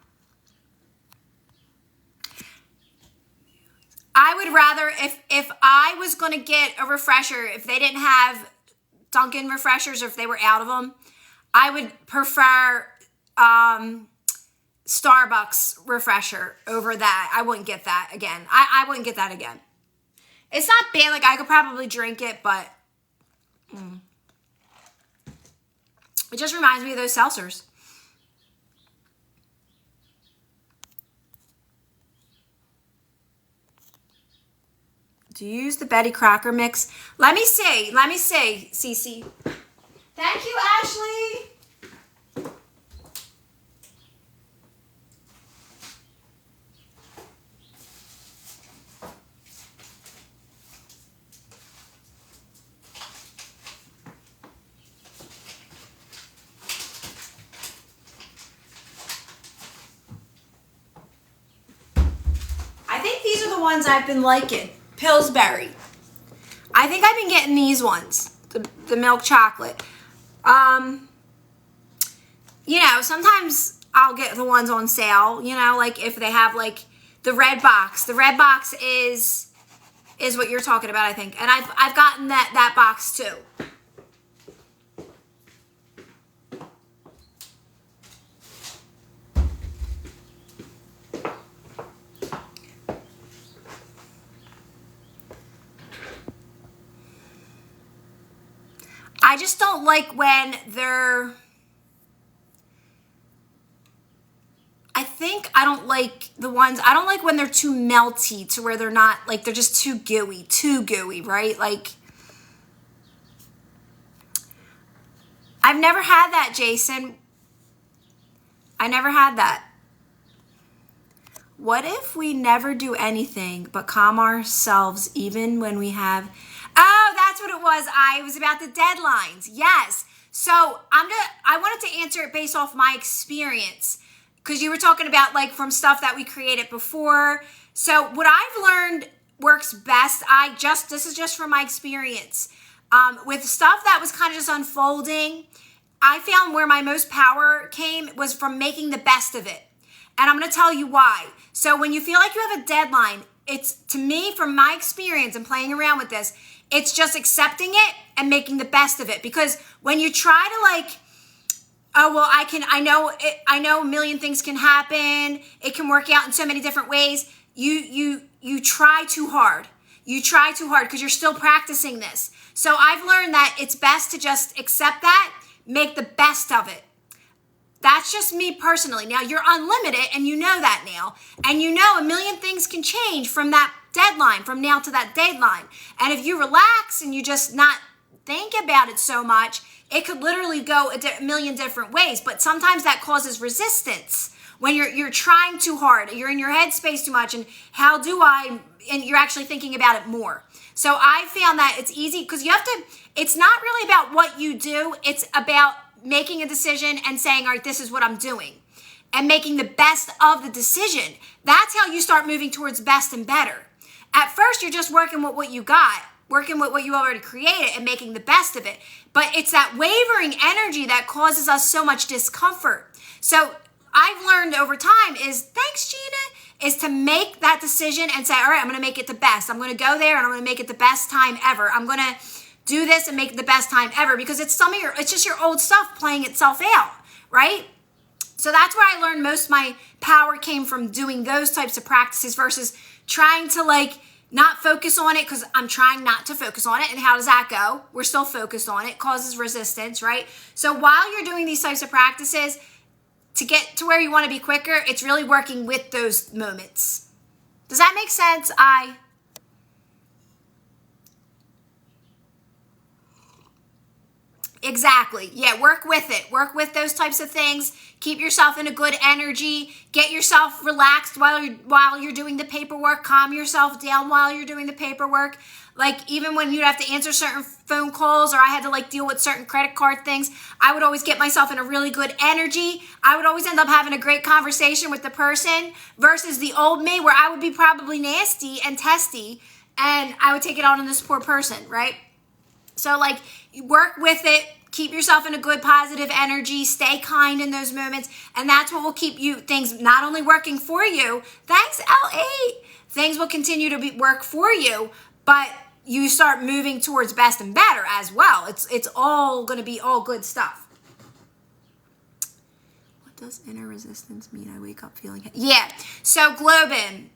I would rather, if I was going to get a refresher, if they didn't have Dunkin' refreshers or if they were out of them, I would prefer Starbucks refresher over that. I wouldn't get that again. I wouldn't get that again. It's not bad. Like, I could probably drink it, but it just reminds me of those seltzers. Do you use the Betty Crocker mix? Let me see, Cece. Thank you, Ashley. I think these are the ones I've been liking. Pillsbury. I think I've been getting these ones, the milk chocolate. You know, sometimes I'll get the ones on sale, you know, like if they have like the red box. The red box is what you're talking about, I think. And I've gotten that box too. I just don't like when they're, I don't like the ones, I don't like when they're too melty to where they're not, like, they're just too gooey, right? Like, I've never had that, Jason. I never had that. What if we never do anything but calm ourselves even when we have, oh, that's what it was. I was about the deadlines. Yes. So I wanted to answer it based off my experience, because you were talking about like from stuff that we created before. So what I've learned works best. This is just from my experience. With stuff that was kind of just unfolding, I found where my most power came was from making the best of it. And I'm going to tell you why. So when you feel like you have a deadline, it's, to me, from my experience and playing around with this, it's just accepting it and making the best of it. Because when you try to like, oh, well, I know a million things can happen. It can work out in so many different ways. You try too hard. You try too hard because you're still practicing this. So I've learned that it's best to just accept that, make the best of it. That's just me personally. Now, you're unlimited, and you know that now. And you know a million things can change from that deadline, from now to that deadline. And if you relax and you just not think about it so much, it could literally go a million different ways. But sometimes that causes resistance when you're trying too hard. You're in your head space too much, and and you're actually thinking about it more. So I found that it's easy because it's not really about what you do. It's about making a decision and saying, all right, this is what I'm doing, and making the best of the decision. That's how you start moving towards best and better. At first, you're just working with what you got, working with what you already created and making the best of it. But it's that wavering energy that causes us so much discomfort. So I've learned over time thanks, Gina, is to make that decision and say, all right, I'm going to make it the best. I'm going to go there and I'm going to make it the best time ever. I'm going to do this and make it the best time ever, because it's just your old stuff playing itself out, right? So that's where I learned most of my power came from, doing those types of practices versus trying to like not focus on it, because I'm trying not to focus on it. And how does that go? We're still focused on it, causes resistance, right? So while you're doing these types of practices, to get to where you want to be quicker, it's really working with those moments. Does that make sense? Exactly. Yeah, work with it. Work with those types of things. Keep yourself in a good energy. Get yourself relaxed while you're doing the paperwork. Calm yourself down while you're doing the paperwork. Like, even when you'd have to answer certain phone calls, or I had to like deal with certain credit card things, I would always get myself in a really good energy. I would always end up having a great conversation with the person versus the old me, where I would be probably nasty and testy, and I would take it out on this poor person, right? So like, work with it, keep yourself in a good positive energy, stay kind in those moments, and that's what will keep things not only working for you, thanks L8, things will continue to work for you, but you start moving towards best and better as well. It's all going to be all good stuff. What does inner resistance mean? I wake up feeling yeah. So Globin,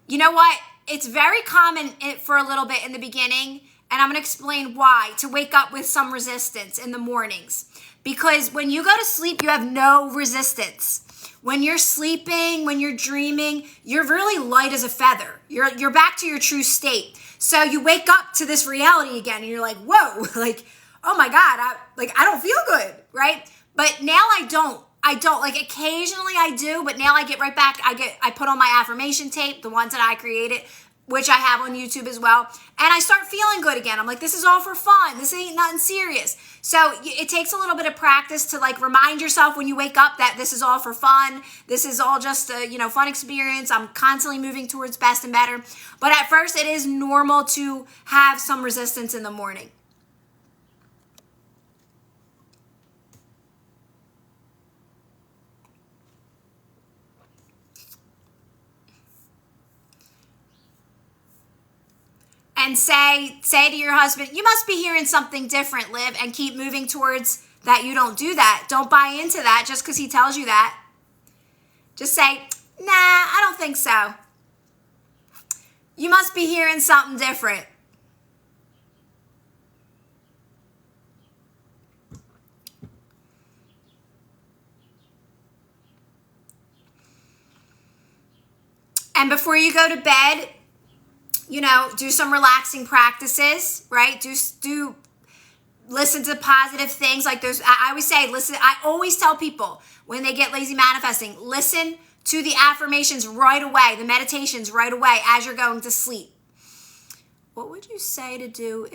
you know what? It's very common for a little bit in the beginning. And I'm going to explain why, to wake up with some resistance in the mornings. Because when you go to sleep, you have no resistance. When you're sleeping, when you're dreaming, you're really light as a feather. You're back to your true state. So you wake up to this reality again, and you're like, whoa, like, oh my God, I don't feel good, right? But now I don't. Like, occasionally I do, but now I get right back. I put on my affirmation tape, the ones that I created, which I have on YouTube as well. And I start feeling good again. I'm like, this is all for fun. This ain't nothing serious. So it takes a little bit of practice to like remind yourself when you wake up that this is all for fun. This is all just a, fun experience. I'm constantly moving towards best and better. But at first it is normal to have some resistance in the morning. And say to your husband, you must be hearing something different, Liv, and keep moving towards that you don't do that. Don't buy into that just because he tells you that. Just say, nah, I don't think so. You must be hearing something different. And before you go to bed, do some relaxing practices, right? Do listen to positive things like those. I always say, listen, I always tell people when they get lazy manifesting, listen to the affirmations right away, the meditations right away as you're going to sleep. What would you say to do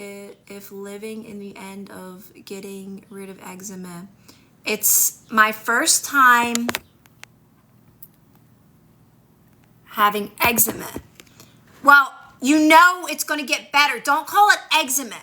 if living in the end of getting rid of eczema? It's my first time having eczema. Well, it's going to get better. Don't call it eczema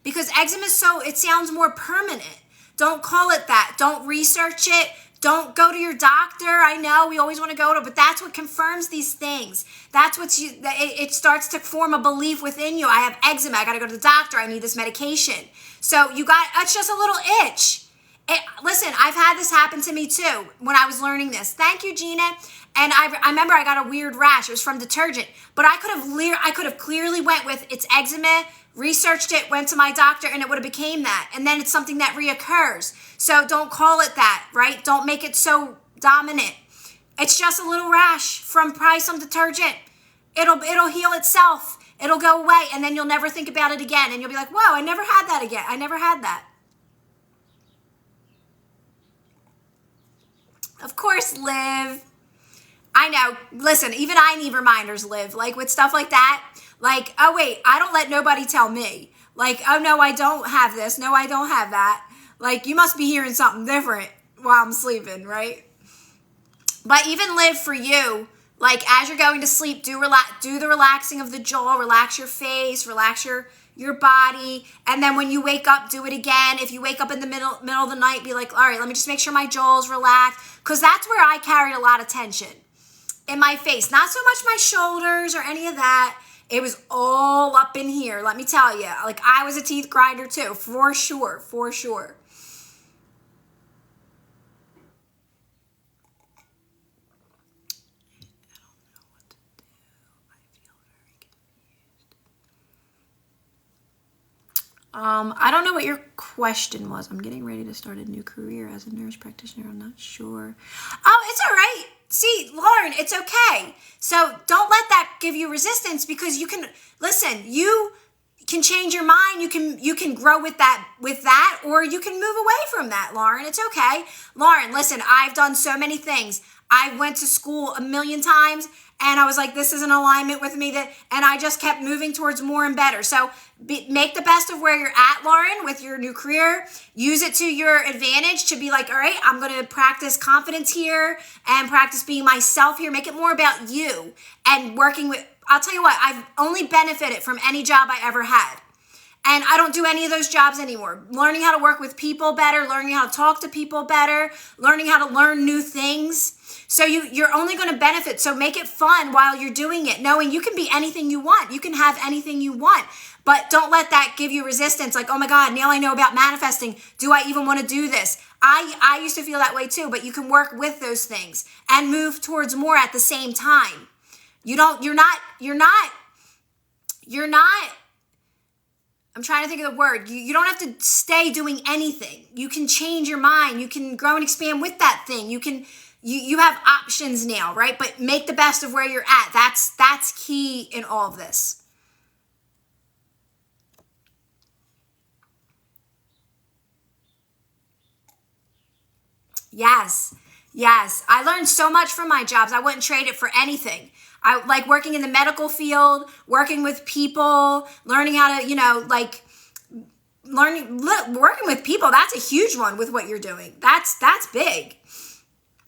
because eczema it sounds more permanent. Don't call it that. Don't research it. Don't go to your doctor. I know we always want to go to, but that's what confirms these things. That's it starts to form a belief within you. I have eczema. I got to go to the doctor. I need this medication. So it's just a little itch. Listen, I've had this happen to me too when I was learning this. Thank you, Gina. And I remember I got a weird rash. It was from detergent, but I could have clearly went with it's eczema, researched it, went to my doctor, and it would have became that. And then it's something that reoccurs. So don't call it that, right? Don't make it so dominant. It's just a little rash from probably some detergent. It'll heal itself. It'll go away, and then you'll never think about it again. And you'll be like, whoa, I never had that again. I never had that. Of course, Liv. I know. Listen, even I need reminders, Liv. Like with stuff like that. Like, oh wait, I don't let nobody tell me. Like, oh no, I don't have this. No, I don't have that. Like, you must be hearing something different while I'm sleeping, right? But even Liv, for you, like as you're going to sleep, do the relaxing of the jaw, relax your face, relax your body, and then when you wake up, do it again. If you wake up in the middle of the night, be like, all right, let me just make sure my jaw's relaxed, because that's where I carried a lot of tension in my face. Not so much my shoulders or any of that. It was all up in here, let me tell you. Like, I was a teeth grinder too, for sure, for sure. I don't know what your question was. I'm getting ready to start a new career as a nurse practitioner. I'm not sure. Oh, it's all right. See, Lauren, it's okay. So don't let that give you resistance, because you can change your mind. You can grow with that, or you can move away from that, Lauren. It's okay. Lauren, listen, I've done so many things. I went to school a million times, and I was like, this is in alignment with me, and I just kept moving towards more and better. So make the best of where you're at, Lauren, with your new career. Use it to your advantage to be like, all right, I'm going to practice confidence here and practice being myself here. Make it more about you and working with, I'll tell you what, I've only benefited from any job I ever had. And I don't do any of those jobs anymore. Learning how to work with people better, learning how to talk to people better, learning how to learn new things. So you're only going to benefit. So make it fun while you're doing it, knowing you can be anything you want. You can have anything you want. But don't let that give you resistance. Like, oh my God, now I know about manifesting. Do I even want to do this? I used to feel that way too, but you can work with those things and move towards more at the same time. You're not, I'm trying to think of the word. You don't have to stay doing anything. You can change your mind. You can grow and expand with that thing. You have options now, right? But make the best of where you're at. That's key in all of this. Yes. I learned so much from my jobs. I wouldn't trade it for anything. I like working in the medical field, working with people, learning how to, working with people. That's a huge one with what you're doing. That's big.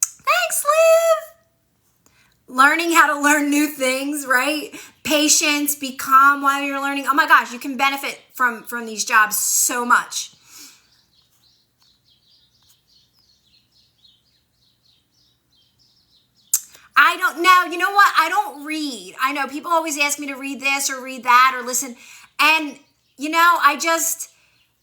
Thanks, Liv. Learning how to learn new things, right? Patience, be calm while you're learning. Oh my gosh, you can benefit from these jobs so much. I don't know. You know what? I don't read. I know people always ask me to read this or read that or listen. And,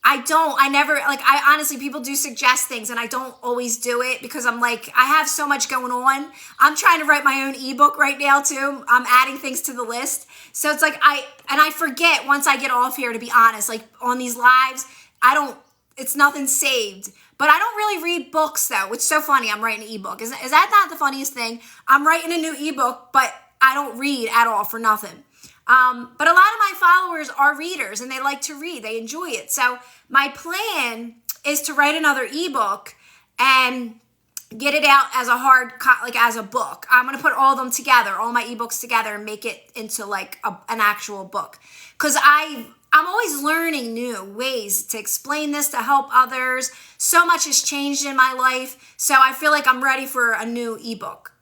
I honestly, people do suggest things and I don't always do it because I'm like, I have so much going on. I'm trying to write my own ebook right now too. I'm adding things to the list. So it's like, I forget once I get off here, to be honest, like on these lives, it's nothing saved. But I don't really read books though, which is so funny. I'm writing an ebook. Is that not the funniest thing? I'm writing a new ebook, but I don't read at all for nothing. But a lot of my followers are readers and they like to read. They enjoy it. So my plan is to write another ebook and get it out as a like as a book. I'm going to put all of them together, all my ebooks together, and make it into like an actual book. Because I'm always learning new ways to explain this, to help others. So much has changed in my life. So I feel like I'm ready for a new ebook.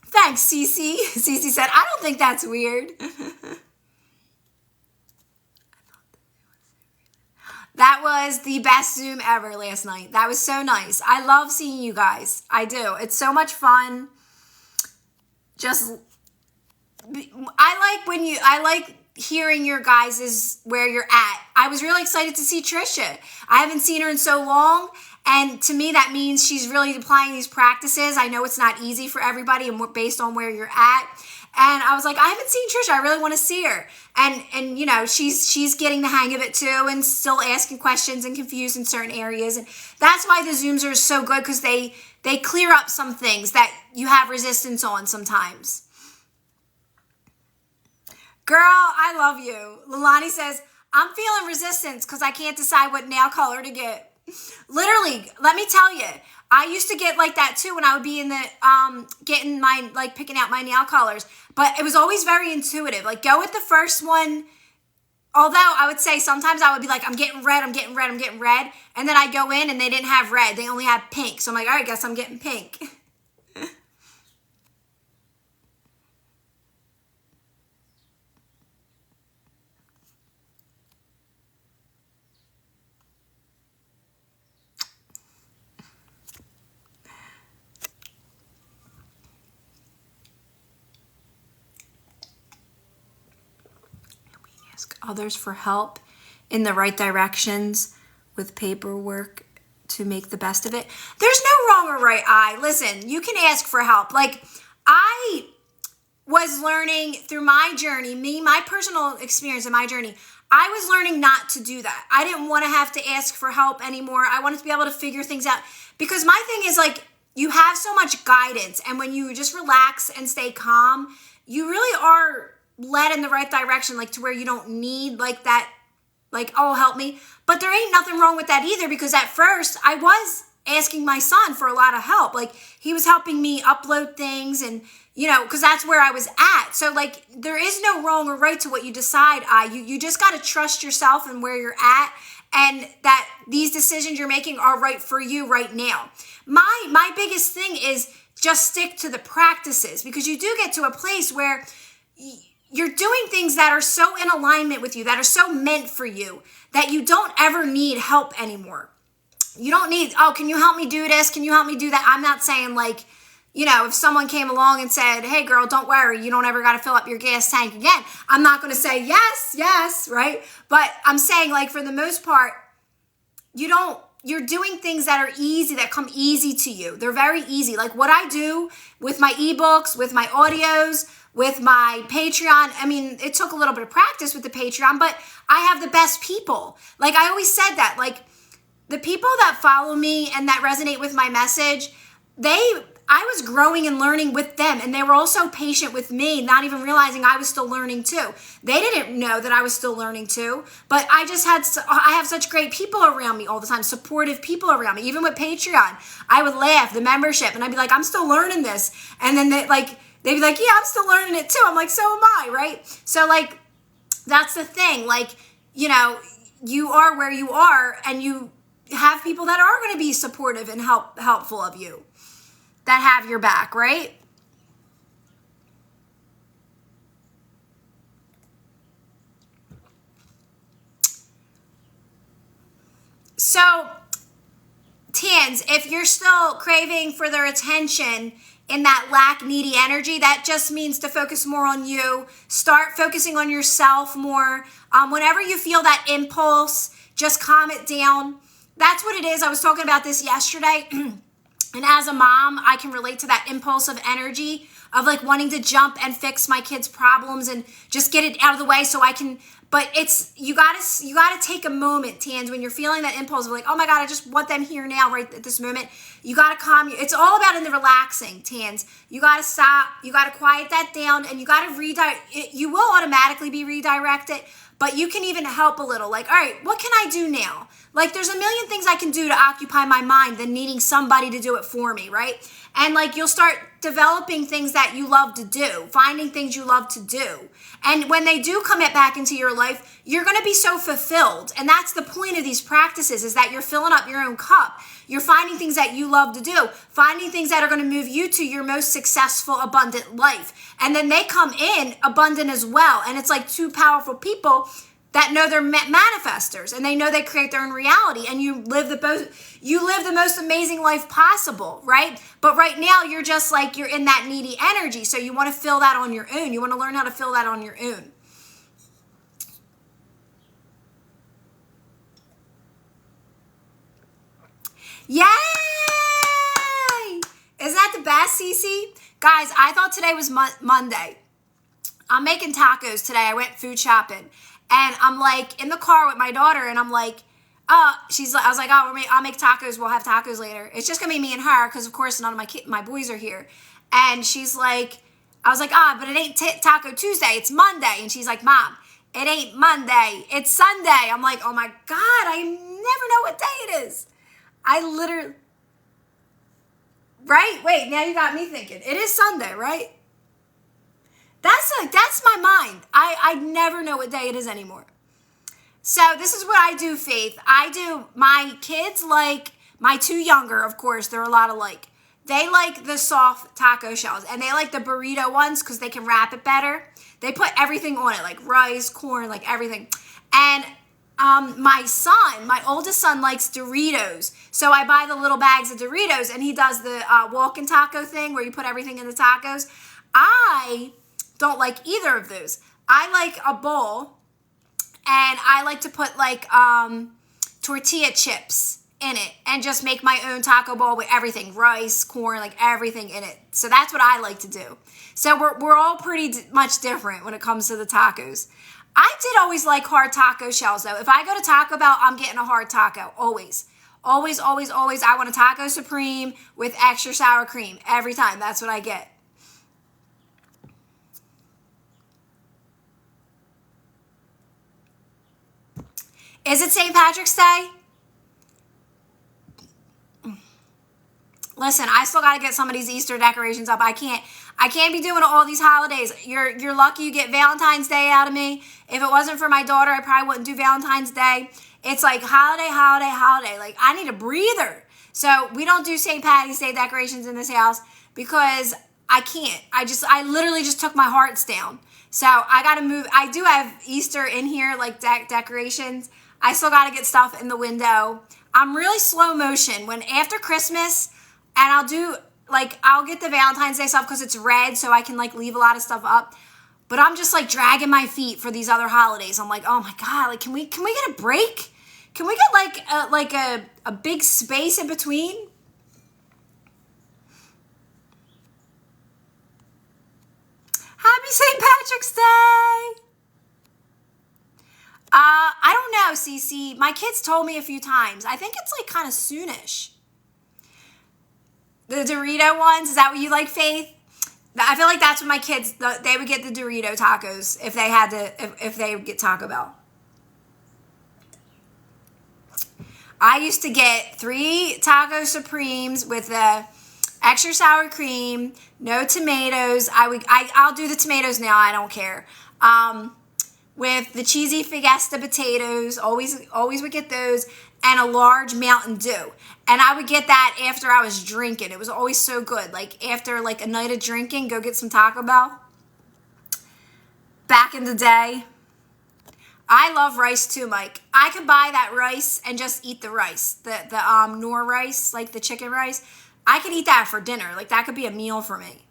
Thanks, Cece. Cece said, I don't think that's weird. That was the best Zoom ever last night. That was so nice. I love seeing you guys. I do. It's so much fun. I like hearing your guys' where you're at. I was really excited to see Trisha. I haven't seen her in so long. And to me, that means she's really applying these practices. I know it's not easy for everybody and based on where you're at. And I was like, I haven't seen Trisha. I really want to see her. And you know, she's getting the hang of it too and still asking questions and confused in certain areas. And that's why the Zooms are so good, because they clear up some things that you have resistance on sometimes. Girl, I love you. Lilani says, I'm feeling resistance because I can't decide what nail color to get. Literally, let me tell you, I used to get like that too when I would be in the getting my like picking out my nail colors, but it was always very intuitive. Like, go with the first one. Although I would say sometimes I would be like, I'm getting red, and then I go in and they didn't have red, they only had pink. So I'm like, all right, guess I'm getting pink. Others for help in the right directions with paperwork to make the best of it. There's no wrong or right. Listen, you can ask for help. Like, I was learning through my journey, my personal experience in my journey, I was learning not to do that. I didn't want to have to ask for help anymore. I wanted to be able to figure things out, because my thing is like, you have so much guidance, and when you just relax and stay calm, you really are led in the right direction, like to where you don't need like that, like, oh, help me. But there ain't nothing wrong with that either, because at first I was asking my son for a lot of help. Like, he was helping me upload things, and you know, because that's where I was at. So like, there is no wrong or right to what you decide. You just got to trust yourself and where you're at, and that these decisions you're making are right for you right now. My biggest thing is just stick to the practices, because you do get to a place where you're doing things that are so in alignment with you, that are so meant for you, that you don't ever need help anymore. You don't need, oh, can you help me do this? Can you help me do that? I'm not saying like, you know, if someone came along and said, hey girl, don't worry, you don't ever got to fill up your gas tank again, I'm not going to say yes, right? But I'm saying, like, for the most part, you're doing things that are easy, that come easy to you. They're very easy. Like what I do with my ebooks, with my audios, with my Patreon. I mean, it took a little bit of practice with the Patreon, but I have the best people. Like, I always said that, like, the people that follow me and that resonate with my message, I was growing and learning with them, and they were also patient with me, not even realizing I was still learning too. They didn't know that I was still learning too, but I have such great people around me all the time, supportive people around me. Even with Patreon, I would laugh, the membership, and I'd be like, I'm still learning this. And then they'd be like, yeah, I'm still learning it too. I'm like, so am I, right? So like, that's the thing. Like, you know, you are where you are, and you have people that are going to be supportive and helpful of you, that have your back, right? So, Tans, if you're still craving for their attention in that lack, needy energy, that just means to focus more on you. Start focusing on yourself more. Whenever you feel that impulse, just calm it down. That's what it is. I was talking about this yesterday. And as a mom, I can relate to that impulsive energy of like wanting to jump and fix my kids' problems and just get it out of the way so I can, But you gotta take a moment, Tans, when you're feeling that impulse of like, oh my God, I just want them here now, right at this moment. You gotta calm you. It's all about in the relaxing, Tans. You gotta stop. You gotta quiet that down, and you gotta redirect. You will automatically be redirected, but you can even help a little. Like, all right, what can I do now? Like, there's a million things I can do to occupy my mind than needing somebody to do it for me, right? And like, you'll start developing things that you love to do, finding things you love to do. And when they do come back into your life, you're going to be so fulfilled. And that's the point of these practices, is that you're filling up your own cup. You're finding things that you love to do, finding things that are going to move you to your most successful, abundant life. And then they come in abundant as well. And it's like two powerful people that know they're manifestors, and they know they create their own reality, and you live the most amazing life possible, right? But right now you're just like, you're in that needy energy, so you want to fill that on your own. You want to learn how to fill that on your own. Yay! Isn't that the best, Cece? Guys, I thought today was Monday. I'm making tacos today. I went food shopping. And I'm like in the car with my daughter, and I'm like, I was like, I'll make tacos. We'll have tacos later. It's just gonna be me and her, because of course none of my boys are here. And she's like, I was like, but it ain't Taco Tuesday. It's Monday. And she's like, Mom, it ain't Monday. It's Sunday. I'm like, oh my God, I never know what day it is. I literally, right? Wait, now you got me thinking. It is Sunday, right? That's my mind. I never know what day it is anymore. So this is what I do, Faith. I do, my kids like, my two younger, of course, they're a lot alike. They like the soft taco shells, and they like the burrito ones because they can wrap it better. They put everything on it, like rice, corn, like everything. And my oldest son likes Doritos. So I buy the little bags of Doritos, and he does the walking taco thing where you put everything in the tacos. I don't like either of those. I like a bowl, and I like to put like tortilla chips in it and just make my own taco bowl with everything, rice, corn, like everything in it. So that's what I like to do. So we're all pretty much different when it comes to the tacos. I did always like hard taco shells though. If I go to Taco Bell, I'm getting a hard taco, always. Always, always, always. I want a taco supreme with extra sour cream every time. That's what I get. Is it St. Patrick's Day? Listen, I still got to get some of these Easter decorations up. I can't be doing all these holidays. You're lucky you get Valentine's Day out of me. If it wasn't for my daughter, I probably wouldn't do Valentine's Day. It's like holiday, holiday, holiday. Like, I need a breather. So we don't do St. Patty's Day decorations in this house because I can't. I literally just took my hearts down. So I got to move. I do have Easter in here, like decorations. I still got to get stuff in the window. I'm really slow motion when after Christmas, and I'll get the Valentine's Day stuff because it's red, so I can like leave a lot of stuff up. But I'm just like dragging my feet for these other holidays. I'm like, oh my God, like can we get a break? Can we get like a big space in between? Happy St. Patrick's Day! I don't know, Cece. My kids told me a few times. I think it's like kind of soonish. The Dorito ones, is that what you like, Faith? I feel like that's what my kids, they would get the Dorito tacos if they would get Taco Bell. I used to get 3 taco supremes with the extra sour cream, no tomatoes. I'll do the tomatoes now. I don't care. With the cheesy Fiesta potatoes, always would get those, and a large Mountain Dew. And I would get that after I was drinking. It was always so good. Like after like a night of drinking, go get some Taco Bell. Back in the day. I love rice too, Mike. I could buy that rice and just eat the rice. The Nor rice, like the chicken rice. I could eat that for dinner. Like that could be a meal for me.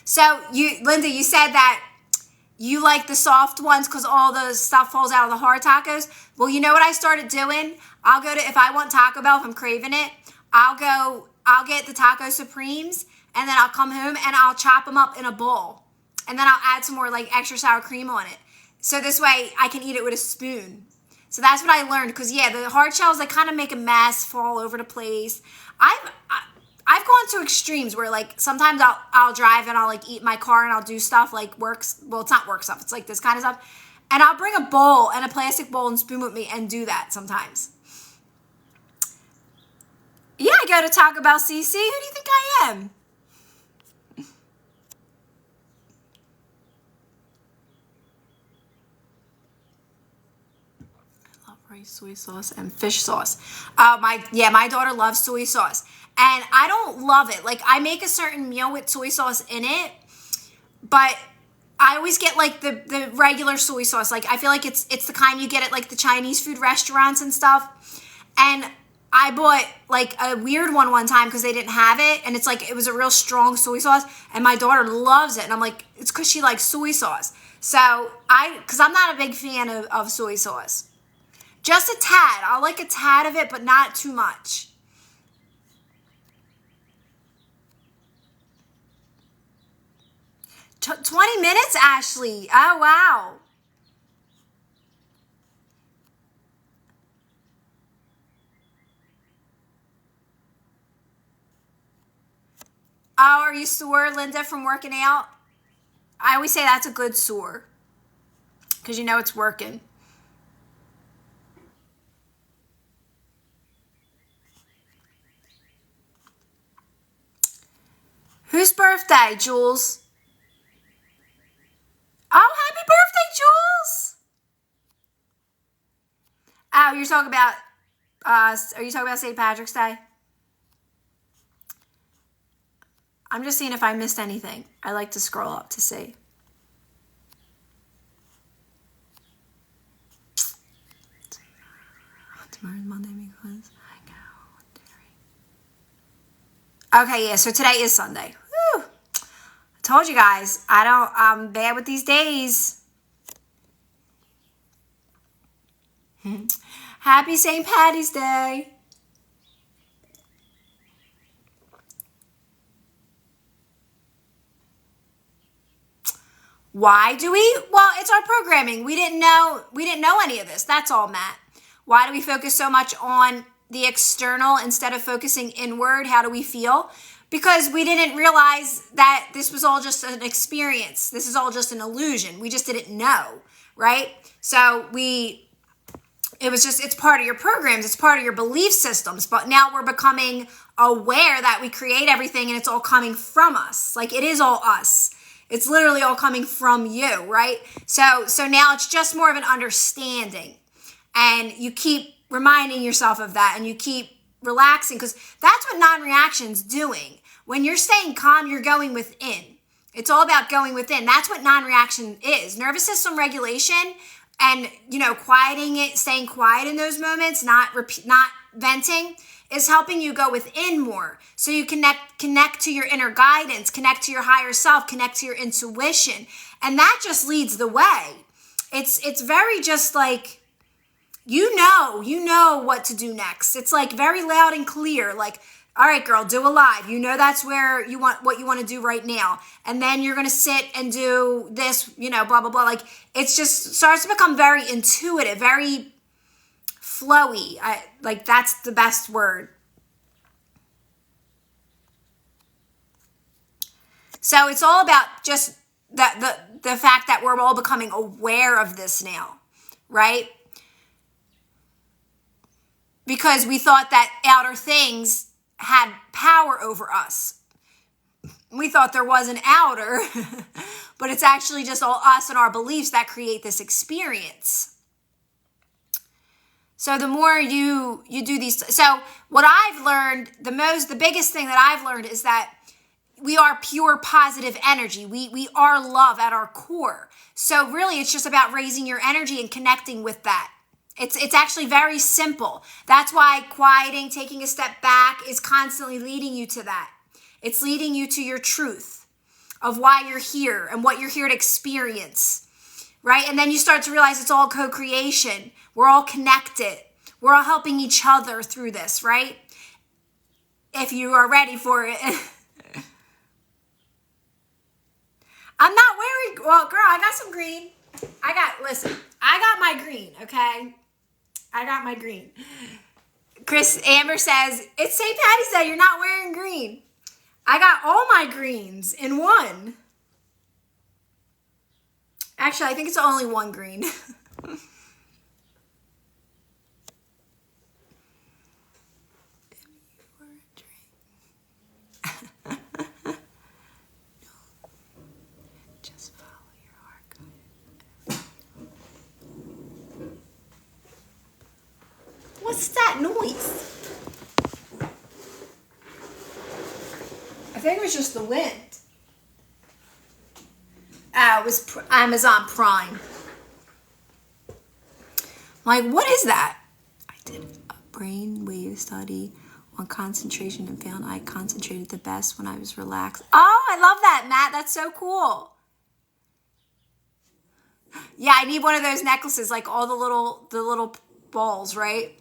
So Linda, you said that you like the soft ones because all the stuff falls out of the hard tacos. Well, you know what I started doing? If I want Taco Bell, if I'm craving it, I'll get the Taco Supremes, and then I'll come home and I'll chop them up in a bowl. And then I'll add some more like extra sour cream on it. So this way I can eat it with a spoon. So that's what I learned, because yeah, the hard shells, they kind of make a mess, fall over the place. I've gone to extremes where like sometimes I'll drive and I'll like eat in my car and I'll do stuff like works. Well, it's not work stuff. It's like this kind of stuff. And I'll bring a bowl and a plastic bowl and spoon with me and do that sometimes. Yeah, I go to Taco Bell CC. Who do you think I am? I love rice, soy sauce, and fish sauce. My daughter loves soy sauce. And I don't love it. Like, I make a certain meal with soy sauce in it, but I always get like the regular soy sauce. Like, I feel like it's the kind you get at like the Chinese food restaurants and stuff. And I bought like a weird one time because they didn't have it. And it's like, it was a real strong soy sauce. And my daughter loves it. And I'm like, it's because she likes soy sauce. So because I'm not a big fan of soy sauce. Just a tad. I'll like a tad of it, but not too much. 20 minutes, Ashley. Oh, wow. Oh, are you sore, Linda, from working out? I always say that's a good sore because you know it's working. Whose birthday, Jules? Oh, happy birthday, Jules! Oh, you're talking about, are you talking about St. Patrick's Day? I'm just seeing if I missed anything. I like to scroll up to see. Tomorrow's Monday because I go. Okay, yeah, so today is Sunday. Whew. I told you guys, I'm bad with these days. Happy St. Patty's Day. Why do we? Well, it's our programming. We didn't know any of this. That's all, Matt. Why do we focus so much on the external instead of focusing inward? How do we feel? Because we didn't realize that this was all just an experience. This is all just an illusion. We just didn't know, right? So it's part of your programs. It's part of your belief systems. But now we're becoming aware that we create everything and it's all coming from us. Like, it is all us. It's literally all coming from you, right? So now it's just more of an understanding. And you keep reminding yourself of that and you keep relaxing, because that's what non-reaction's doing. When you're staying calm, you're going within. It's all about going within. That's what non-reaction is. Nervous system regulation and, quieting it, staying quiet in those moments, not venting, is helping you go within more. So you connect to your inner guidance, connect to your higher self, connect to your intuition. And that just leads the way. It's very just like, you know what to do next. It's like very loud and clear. Like, all right, girl, do a live. That's where what you want to do right now. And then you're going to sit and do this, blah, blah, blah. Like, it's just starts to become very intuitive, very flowy. That's the best word. So it's all about just the fact that we're all becoming aware of this now, right? Because we thought that outer things had power over us. We thought there was an outer, but it's actually just all us and our beliefs that create this experience. So the more you do these, so what I've learned, the biggest thing that I've learned is that we are pure positive energy. We are love at our core. So really it's just about raising your energy and connecting with that. It's actually very simple. That's why quieting, taking a step back is constantly leading you to that. It's leading you to your truth of why you're here and what you're here to experience, right? And then you start to realize it's all co-creation. We're all connected. We're all helping each other through this, right? If you are ready for it. I'm not wearing, well, girl, I got some green. Listen, I got my green, okay? I got my green. Chris Amber says, it's St. Patty's Day, you're not wearing green. I got all my greens in one. Actually, I think it's only one green. Just follow your heart. What's that noise? I think it was just the wind. It was Amazon Prime. Like, what is that? I did a brainwave study on concentration and found I concentrated the best when I was relaxed. Oh, I love that, Matt. That's so cool. Yeah, I need one of those necklaces, like all the little balls, right?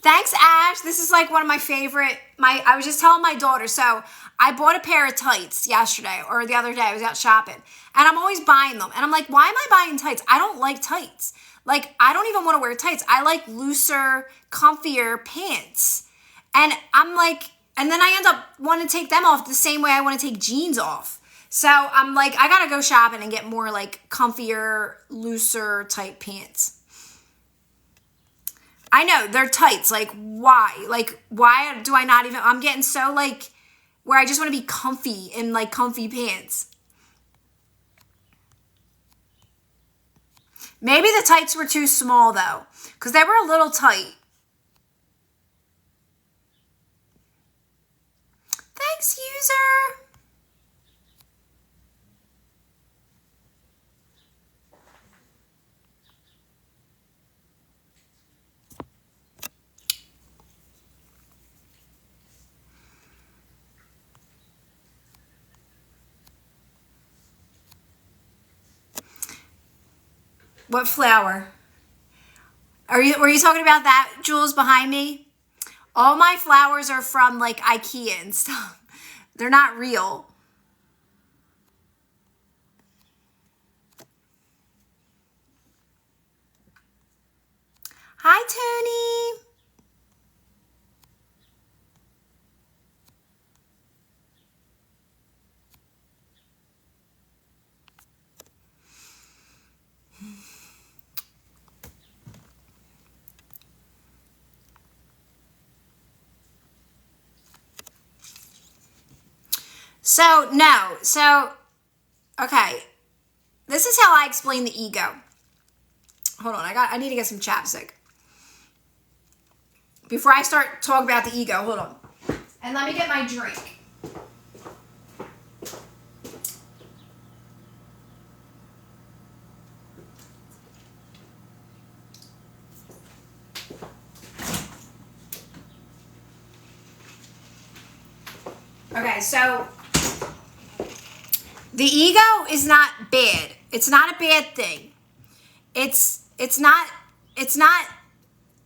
Thanks, Ash. This is like one of my favorite. I was just telling my daughter. So I bought a pair of tights yesterday or the other day. I was out shopping and I'm always buying them. And I'm like, why am I buying tights? I don't like tights. Like, I don't even want to wear tights. I like looser, comfier pants. And I'm like, and then I end up wanting to take them off the same way I want to take jeans off. So I'm like, I got to go shopping and get more like comfier, looser type pants. I know, they're tights. Like, why? Like, why do I not even... I'm getting so, like, where I just want to be comfy in, like, comfy pants. Maybe the tights were too small, though, because they were a little tight. Thanks, user. What flower? Were you talking about that, Jules, behind me? All my flowers are from like IKEA and stuff. They're not real. Hi, Tony. Okay. This is how I explain the ego. Hold on, I need to get some chapstick. Before I start talking about the ego, hold on. And let me get my drink. Okay, so the ego is not bad. It's not a bad thing. It's not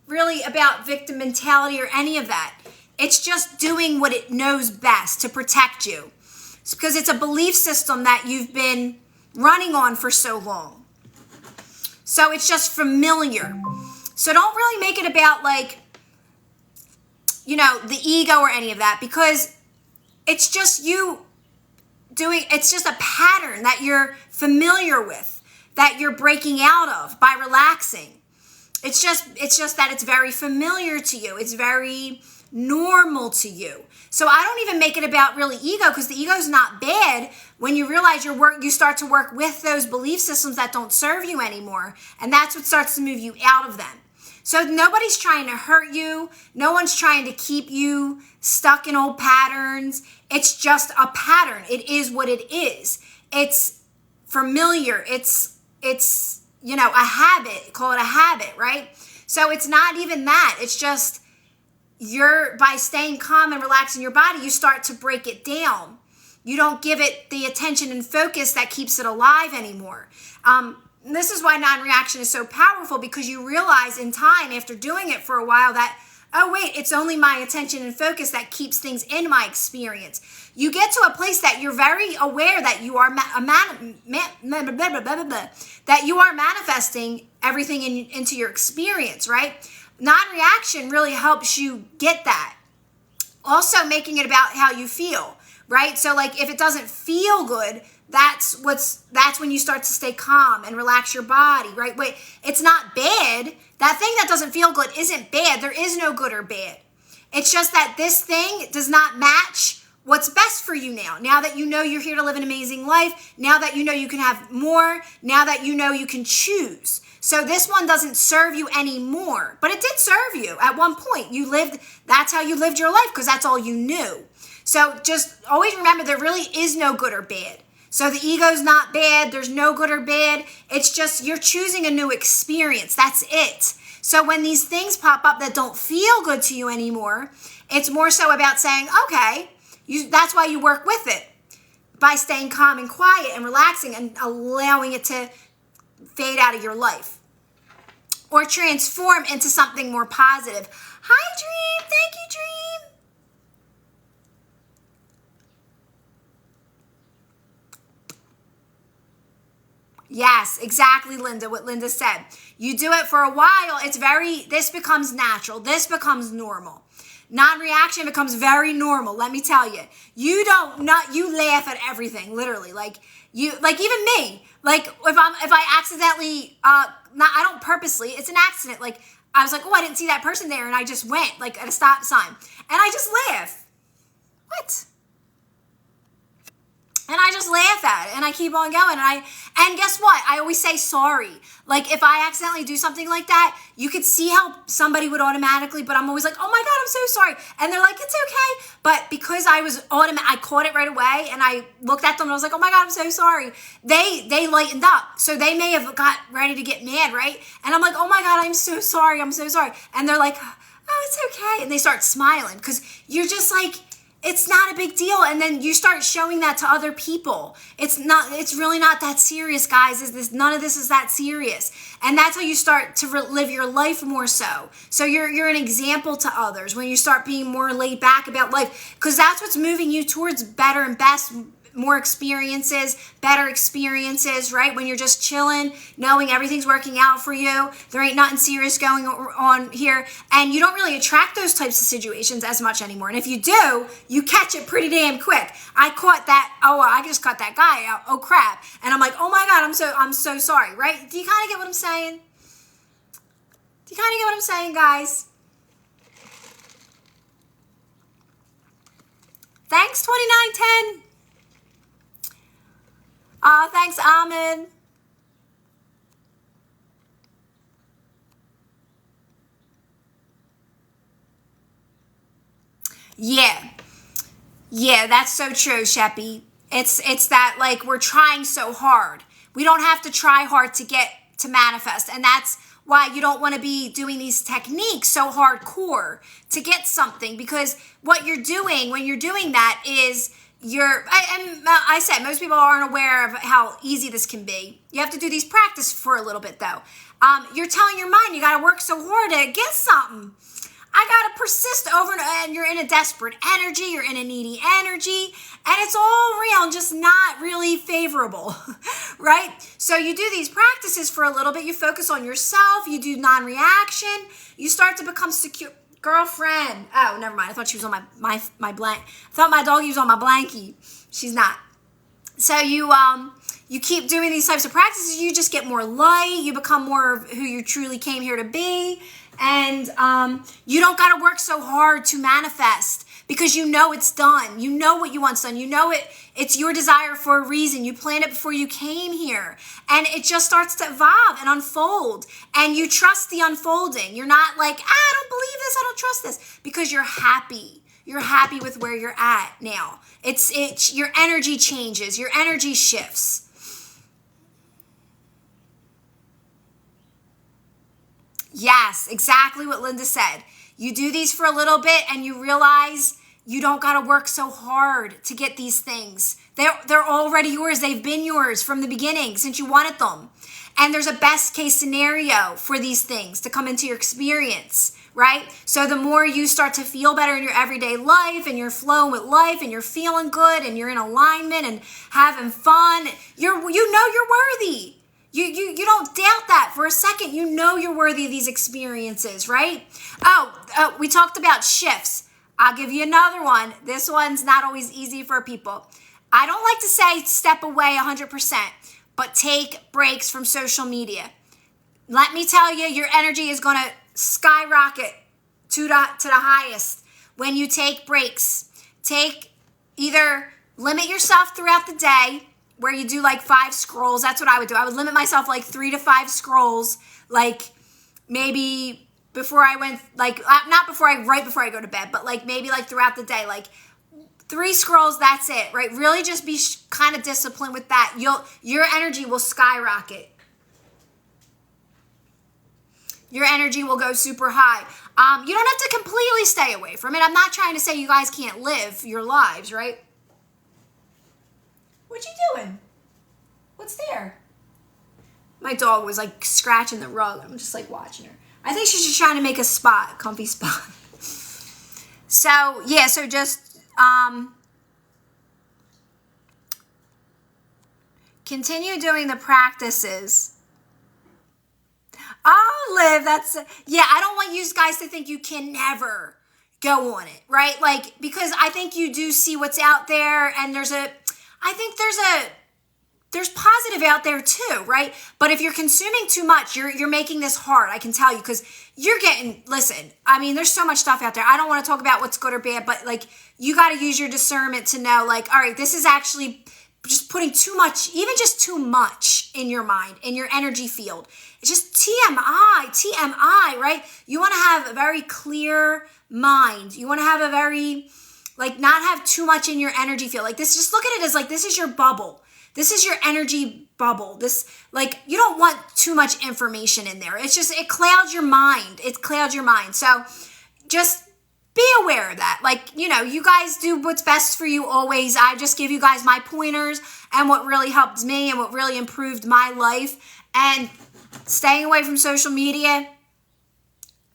really about victim mentality or any of that. It's just doing what it knows best to protect you. It's because it's a belief system that you've been running on for so long. So it's just familiar. So don't really make it about like, the ego or any of that, because it's just you doing, it's just a pattern that you're familiar with, that you're breaking out of by relaxing. It's just that it's very familiar to you. It's very normal to you. So I don't even make it about really ego, because the ego is not bad when you realize you start to work with those belief systems that don't serve you anymore. And that's what starts to move you out of them. So nobody's trying to hurt you. No one's trying to keep you stuck in old patterns. It's just a pattern. It is what it is. It's familiar. It's a habit. Call it a habit, right? So it's not even that. It's just by staying calm and relaxing your body, you start to break it down. You don't give it the attention and focus that keeps it alive anymore. This is why non-reaction is so powerful, because you realize in time, after doing it for a while, that oh wait, it's only my attention and focus that keeps things in my experience. You get to a place that you're very aware that you are that you are manifesting everything into your experience, right? Non-reaction really helps you get that. Also making it about how you feel, right? So like if it doesn't feel good, that's when you start to stay calm and relax your body, right? Wait, it's not bad. That thing that doesn't feel good isn't bad. There is no good or bad. It's just that this thing does not match what's best for you now. Now that you know you're here to live an amazing life, now that you know you can have more, now that you know you can choose. So this one doesn't serve you anymore, but it did serve you at one point. That's how you lived your life because that's all you knew. So just always remember there really is no good or bad. So the ego's not bad. There's no good or bad. It's just you're choosing a new experience. That's it. So when these things pop up that don't feel good to you anymore, it's more so about saying, okay, that's why you work with it by staying calm and quiet and relaxing and allowing it to fade out of your life or transform into something more positive. Hi, Dream. Thank you, Dream. Yes, exactly, Linda, what Linda said. You do it for a while, this becomes natural. This becomes normal. Non-reaction becomes very normal, let me tell you. You laugh at everything, literally. Like even me. Like if I accidentally, I don't purposely, it's an accident. Like I was like, oh, I didn't see that person there. And I just went like at a stop sign and I just laugh. What? And I just laugh at it and I keep on going. And guess what? I always say sorry. Like if I accidentally do something like that, you could see how somebody would automatically, but I'm always like, oh my God, I'm so sorry. And they're like, it's okay. But because I caught it right away and I looked at them and I was like, oh my God, I'm so sorry. They lightened up. So they may have got ready to get mad, right? And I'm like, oh my God, I'm so sorry. I'm so sorry. And they're like, oh, it's okay. And they start smiling because you're just like, it's not a big deal. And then you start showing that to other people. It's really not that serious, guys. None of this is that serious. And that's how you start to live your life more so. So you're an example to others when you start being more laid back about life, because that's what's moving you towards better and best, more experiences, better experiences, right? When you're just chilling, knowing everything's working out for you, there ain't nothing serious going on here, and you don't really attract those types of situations as much anymore. And if you do, you catch it pretty damn quick. I caught that, I just caught that guy out, oh crap. And I'm like, oh my God, I'm so sorry, right? Do you kind of get what I'm saying? Do you kind of get what I'm saying, guys? Thanks, 2910. Thanks, Ahmed. Yeah, that's so true, Sheppy. It's that like we're trying so hard. We don't have to try hard to manifest, and that's why you don't want to be doing these techniques so hardcore to get something, because what you're doing when you're doing that is I said most people aren't aware of how easy this can be. You have to do these practice for a little bit though. You're telling your mind you got to work so hard to get something. I got to persist over and you're in a desperate energy, you're in a needy energy, and it's all real and just not really favorable, right? So you do these practices for a little bit, you focus on yourself, you do non-reaction, you start to become secure. Girlfriend. Oh, never mind. I thought she was on my blank. I thought my doggy was on my blankie. She's not. So you keep doing these types of practices. You just get more light. You become more of who you truly came here to be. And you don't got to work so hard to manifest because you know it's done. You know what you want's done. You know it's your desire for a reason. You planned it before you came here. And it just starts to evolve and unfold. And you trust the unfolding. You're not like, I don't believe this. I don't trust this. Because you're happy. You're happy with where you're at now. It's your energy changes. Your energy shifts. Yes, exactly what Linda said. You do these for a little bit and you realize you don't got to work so hard to get these things. They're already yours. They've been yours from the beginning since you wanted them. And there's a best case scenario for these things to come into your experience, right? So the more you start to feel better in your everyday life and you're flowing with life and you're feeling good and you're in alignment and having fun, you know you're worthy. You don't doubt that for a second. You know you're worthy of these experiences, right? Oh, we talked about shifts. I'll give you another one. This one's not always easy for people. I don't like to say step away 100%, but take breaks from social media. Let me tell you, your energy is going to skyrocket to the highest when you take breaks. Either limit yourself throughout the day, where you do like 5 scrolls. That's what I would do. I would limit myself like 3 to 5 scrolls, like maybe before I went, like not right before I go to bed, but like maybe like throughout the day, like 3 scrolls, that's it, right? Really just be kind of disciplined with that. Your energy will skyrocket. Your energy will go super high. You don't have to completely stay away from it. I'm not trying to say you guys can't live your lives, right? What you doing? What's there? My dog was like scratching the rug. I'm just like watching her. I think she's just trying to make a comfy spot. So yeah, so just continue doing the practices. Oh, Liv, I don't want you guys to think you can never go on it, right? Like, because I think you do see what's out there, and there's positive out there too, right? But if you're consuming too much, you're making this hard, I can tell you, because listen, I mean, there's so much stuff out there. I don't want to talk about what's good or bad, but like, you got to use your discernment to know, like, all right, this is actually just putting too much, even just too much in your mind, in your energy field. It's just TMI, right? You want to have a very clear mind. You want to have a very, like, not have too much in your energy field. Like this, just look at it as like, this is your bubble. This is your energy bubble. This, like, you don't want too much information in there. It's just, it clouds your mind. So just be aware of that. Like, you guys do what's best for you always. I just give you guys my pointers and what really helped me and what really improved my life. And staying away from social media,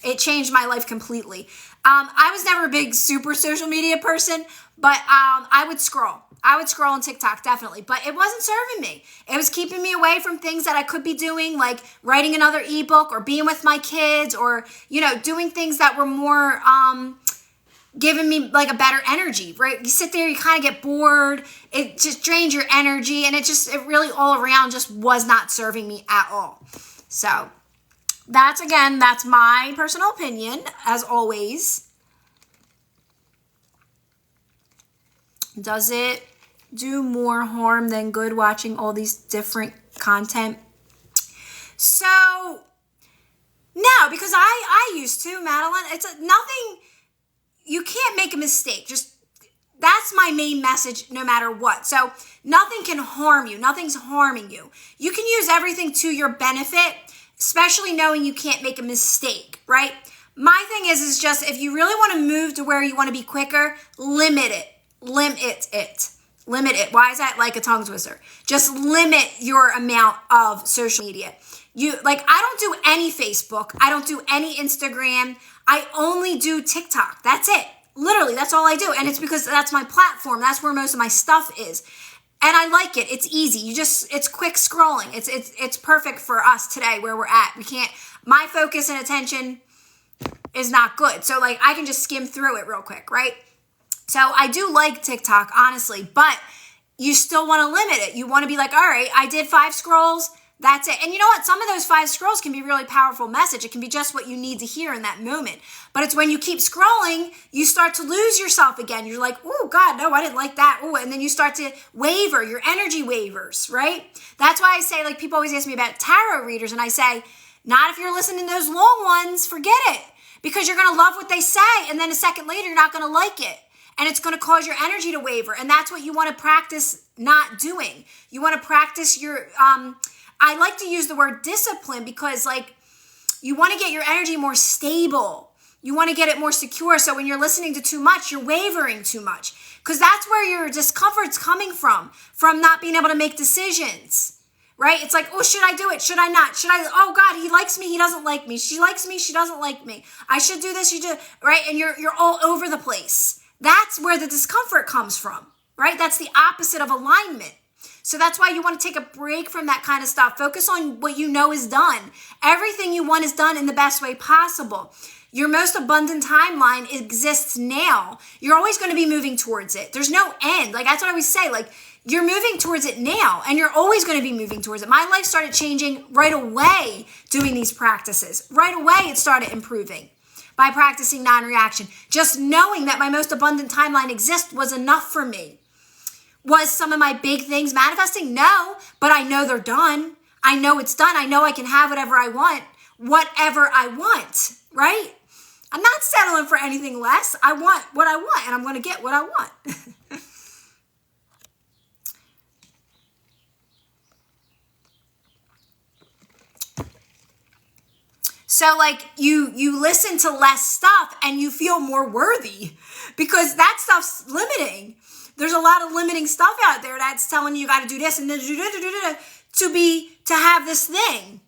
it changed my life completely. I was never a big super social media person, but I would scroll on TikTok, definitely, but it wasn't serving me. It was keeping me away from things that I could be doing, like writing another ebook or being with my kids, or, doing things that were more giving me like a better energy, right? You sit there, you kind of get bored. It just drains your energy, and it really all around just was not serving me at all. So that's my personal opinion, as always. Does it do more harm than good watching all these different content? So, no, because I used to, Madeline. It's nothing, you can't make a mistake. That's my main message no matter what. So nothing can harm you. Nothing's harming you. You can use everything to your benefit, especially knowing you can't make a mistake, right? My thing is just, if you really want to move to where you want to be quicker, limit it. Limit it. Why is that like a tongue twister? Just limit your amount of social media. I don't do any Facebook. I don't do any Instagram. I only do TikTok. That's it. Literally, that's all I do. And it's because that's my platform. That's where most of my stuff is. And I like it. It's easy. It's quick scrolling. It's perfect for us today where we're at. My focus and attention is not good. So like, I can just skim through it real quick, right? So I do like TikTok, honestly, but you still want to limit it. You want to be like, all right, I did 5 scrolls. That's it. And you know what? Some of those 5 scrolls can be a really powerful message. It can be just what you need to hear in that moment. But it's when you keep scrolling, you start to lose yourself again. You're like, oh, God, no, I didn't like that. Ooh, and then you start to waver. Your energy wavers, right? That's why I say, like, people always ask me about tarot readers. And I say, not if you're listening to those long ones. Forget it. Because you're going to love what they say. And then a second later, you're not going to like it. And it's going to cause your energy to waver. And that's what you want to practice not doing. You want to practice your, I like to use the word discipline because like you want to get your energy more stable. You want to get it more secure. So when you're listening to too much, you're wavering too much. Because that's where your discomfort's coming from not being able to make decisions, right? It's like, oh, should I do it? Should I not? Should I? Oh God, he likes me. He doesn't like me. She likes me. She doesn't like me. I should do this. You do, right? And you're all over the place. That's where the discomfort comes from, right? That's the opposite of alignment. So that's why you want to take a break from that kind of stuff. Focus on what you know is done. Everything you want is done in the best way possible. Your most abundant timeline exists now. You're always going to be moving towards it. There's no end. Like, that's what I always say. Like, you're moving towards it now, and you're always going to be moving towards it. My life started changing right away doing these practices. Right away, it started improving by practicing non-reaction. Just knowing that my most abundant timeline exists was enough for me. Was some of my big things manifesting? No, but I know they're done. I know it's done. I know I can have whatever I want, right? I'm not settling for anything less. I want what I want, and I'm going to get what I want. So like you listen to less stuff and you feel more worthy because that stuff's limiting. There's a lot of limiting stuff out there that's telling you got to do this and then to have this thing.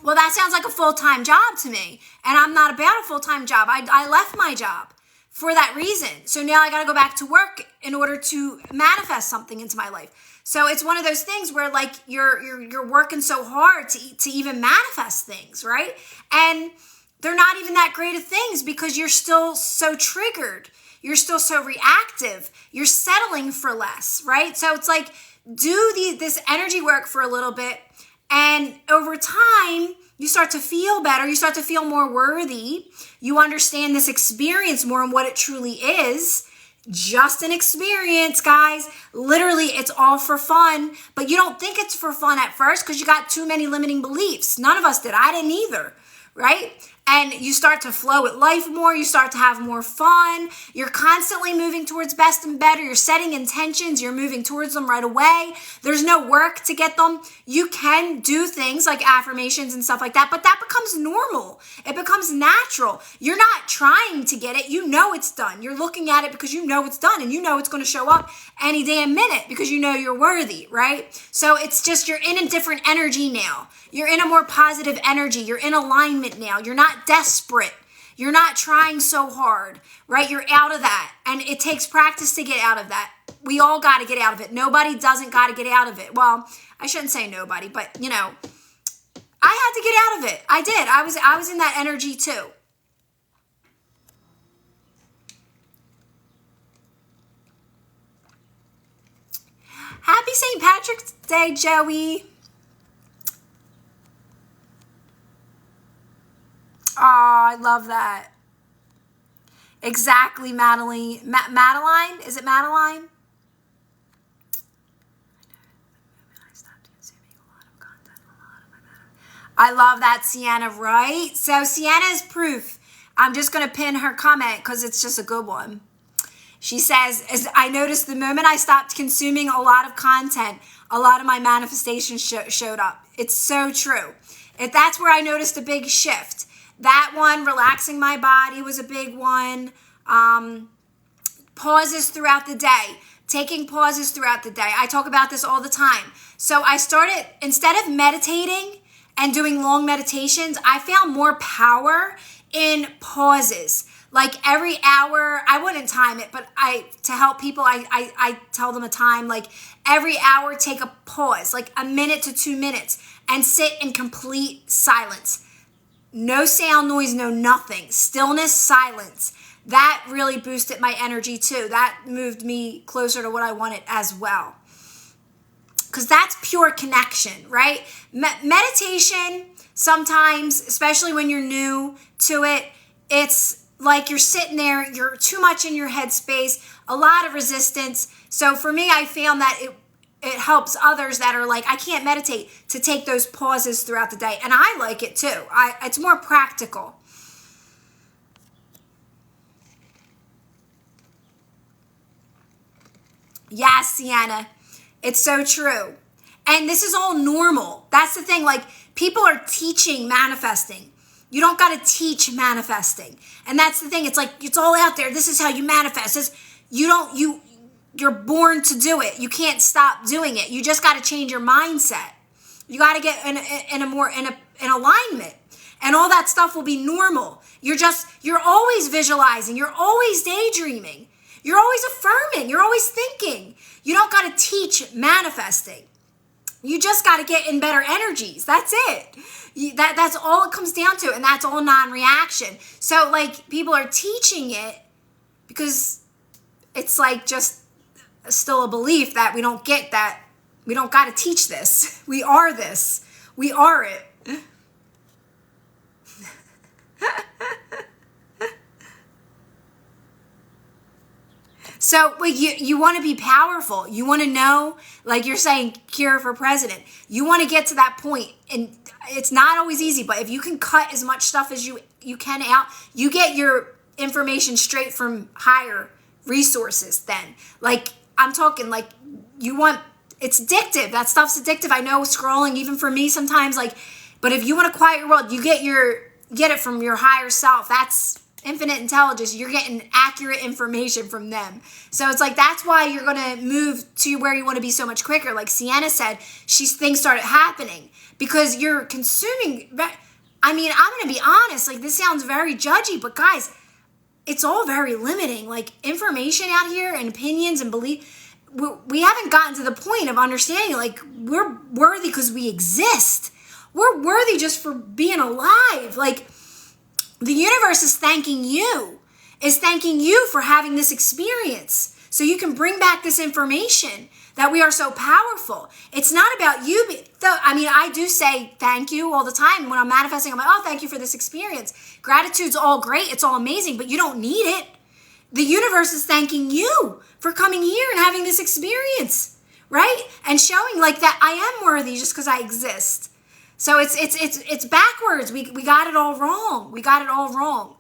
Well, that sounds like a full-time job to me. And I'm not about a full-time job. I left my job for that reason. So now I got to go back to work in order to manifest something into my life. So it's one of those things where like you're working so hard to even manifest things, right? And they're not even that great of things because you're still so triggered. You're still so reactive. You're settling for less, right? So it's like do this energy work for a little bit, and over time you start to feel better. You start to feel more worthy. You understand this experience more and what it truly is. Just an experience, guys. Literally, it's all for fun, but you don't think it's for fun at first because you got too many limiting beliefs. None of us did. I didn't either, right? And you start to flow with life more. You start to have more fun. You're constantly moving towards best and better. You're setting intentions. You're moving towards them right away. There's no work to get them. You can do things like affirmations and stuff like that, but that becomes normal. It becomes natural. You're not trying to get it. You know it's done. You're looking at it because you know it's done and you know it's going to show up any damn minute because you know you're worthy, right? So it's just you're in a different energy now. You're in a more positive energy. You're in alignment now. You're not desperate. You're not trying so hard, right? You're out of that. And it takes practice to get out of that. We all got to get out of it. Nobody doesn't got to get out of it. Well, I shouldn't say nobody, but I had to get out of it. I did. I was in that energy too. Happy St. Patrick's Day, Joey. Oh, I love that. Exactly, Madeline. Madeline? Is it Madeline? I love that, Sienna, right? So Sienna is proof. I'm just going to pin her comment because it's just a good one. She says, as I noticed the moment I stopped consuming a lot of content, a lot of my manifestations showed up. It's so true. That's where I noticed a big shift. That one, relaxing my body, was a big one. Pauses throughout the day. Taking pauses throughout the day. I talk about this all the time. So I started, instead of meditating and doing long meditations, I found more power in pauses. Like every hour, I wouldn't time it, but to help people, I tell them a time, like every hour, take a pause, like a minute to 2 minutes, and sit in complete silence. No sound, noise, no nothing. Stillness, silence. That really boosted my energy too. That moved me closer to what I wanted as well. Because that's pure connection, right? Meditation, sometimes, especially when you're new to it, it's like you're sitting there, you're too much in your headspace, a lot of resistance. So for me, I found that it helps others that are like, I can't meditate, to take those pauses throughout the day. And I like it too. It's more practical. Yes, Sienna. It's so true. And this is all normal. That's the thing. Like, people are teaching manifesting. You don't got to teach manifesting. And that's the thing. It's like, it's all out there. This is how you manifest. you're born to do it. You can't stop doing it. You just got to change your mindset. You got to get in alignment, and all that stuff will be normal. You're always visualizing. You're always daydreaming. You're always affirming. You're always thinking. You don't got to teach manifesting. You just got to get in better energies. That's it. That's all it comes down to, and that's all non-reaction. So like people are teaching it because it's like just still a belief that we don't get that. We don't got to teach this. We are this. We are it. So like you want to be powerful. You want to know, like you're saying, cure for president. You want to get to that point, and it's not always easy, but if you can cut as much stuff as you can out, you get your information straight from higher resources then. Like I'm talking like it's addictive. That stuff's addictive. I know scrolling, even for me sometimes, like, but if you want to quiet your world, you get it from your higher self. That's infinite intelligence. You're getting accurate information from them. So it's like, that's why you're going to move to where you want to be so much quicker. Like Sienna said, things started happening because you're consuming. I mean, I'm going to be honest, like this sounds very judgy, but guys, it's all very limiting. Like information out here and opinions and belief. We haven't gotten to the point of understanding, like we're worthy because we exist. We're worthy just for being alive. Like the universe is thanking you for having this experience so you can bring back this information that we are so powerful. It's not about you. I mean, I do say thank you all the time when I'm manifesting. I'm like, oh, thank you for this experience. Gratitude's all great. It's all amazing, but you don't need it. The universe is thanking you for coming here and having this experience, right? And showing like that I am worthy just because I exist. So it's backwards. We got it all wrong. We got it all wrong.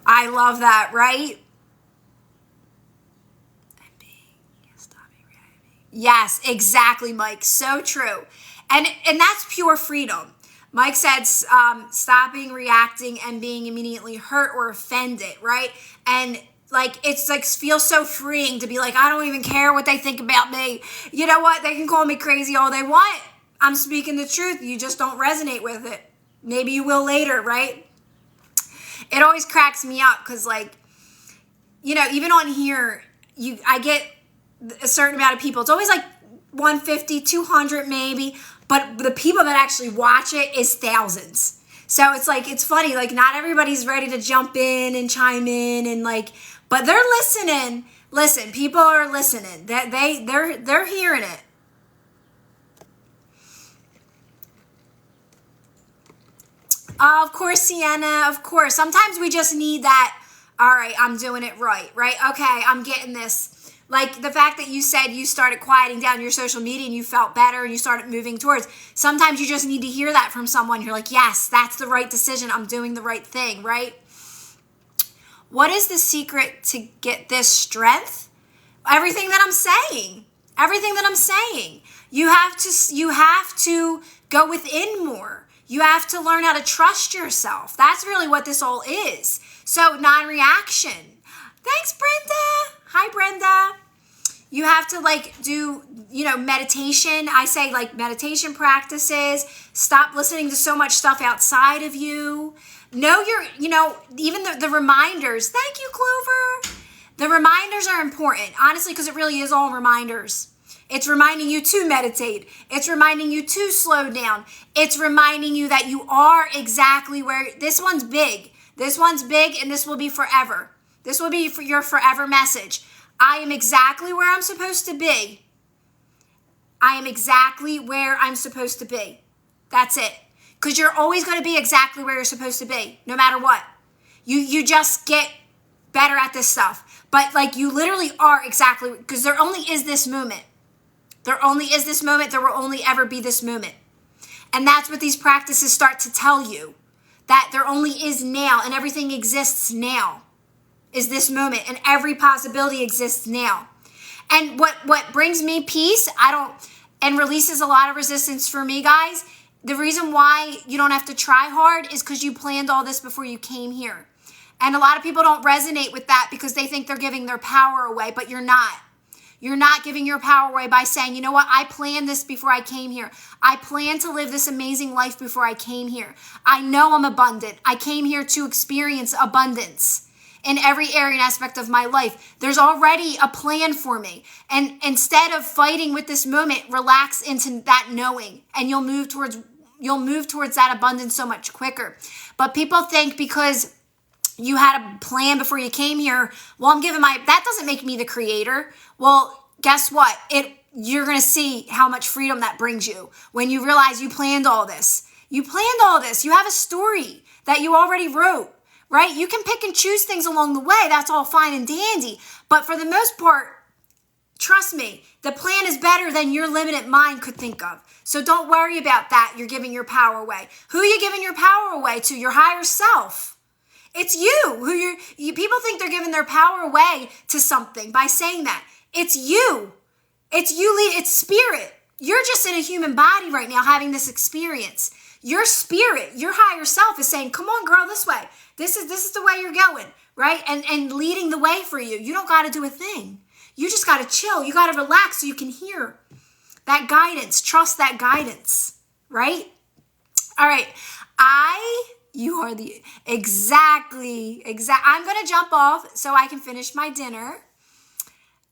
I love that, right? Yes, exactly, Mike. So true. And that's pure freedom. Mike said stopping reacting and being immediately hurt or offended, right? And like it's like feels so freeing to be like, I don't even care what they think about me. You know what? They can call me crazy all they want. I'm speaking the truth. You just don't resonate with it. Maybe you will later, right? It always cracks me up because like, you know, even on here, I get a certain amount of people. It's always like 150, 200 maybe, but the people that actually watch it is thousands. So it's like, it's funny, like not everybody's ready to jump in and chime in and like, but they're listening. Listen, people are listening. They're hearing it. Of course, Sienna, of course. Sometimes we just need that, all right, I'm doing it right? Okay, I'm getting this. Like the fact that you said you started quieting down your social media and you felt better and you started moving towards. Sometimes you just need to hear that from someone. You're like, yes, that's the right decision. I'm doing the right thing, right? What is the secret to get this strength? Everything that I'm saying. Everything that I'm saying. You have to go within more. You have to learn how to trust yourself. That's really what this all is. So non-reaction. Thanks, Brenda. Hi, Brenda. You have to like do, meditation. I say like meditation practices. Stop listening to so much stuff outside of you. Know even the reminders. Thank you, Clover. The reminders are important, honestly, because it really is all reminders. It's reminding you to meditate. It's reminding you to slow down. It's reminding you that you are exactly where, this one's big. This one's big and this will be forever. This will be for your forever message. I am exactly where I'm supposed to be. I am exactly where I'm supposed to be. That's it. Because you're always going to be exactly where you're supposed to be, no matter what. You just get better at this stuff. But like you literally are exactly, because there only is this moment. There only is this moment. There will only ever be this moment. And that's what these practices start to tell you. That there only is now and everything exists now. Is this moment, and every possibility exists now. And what brings me peace, and releases a lot of resistance for me, guys. The reason why you don't have to try hard is because you planned all this before you came here. And a lot of people don't resonate with that because they think they're giving their power away, but you're not. You're not giving your power away by saying, you know what, I planned this before I came here. I planned to live this amazing life before I came here. I know I'm abundant. I came here to experience abundance in every area and aspect of my life. There's already a plan for me. And instead of fighting with this moment, relax into that knowing, and you'll move towards that abundance so much quicker. But people think because you had a plan before you came here, well, that doesn't make me the creator. Well, guess what? You're going to see how much freedom that brings you when you realize you planned all this. You planned all this. You have a story that you already wrote, right? You can pick and choose things along the way. That's all fine and dandy. But for the most part, trust me, the plan is better than your limited mind could think of. So don't worry about that. You're giving your power away. Who are you giving your power away to? Your higher self. It's you. People think they're giving their power away to something by saying that. It's you. It's you. It's spirit. You're just in a human body right now having this experience. Your spirit, your higher self is saying, come on, girl, this way. This is the way you're going, right? And leading the way for you. You don't got to do a thing. You just got to chill. You got to relax so you can hear that guidance. Trust that guidance, right? All right. You are the exactly. I'm going to jump off so I can finish my dinner.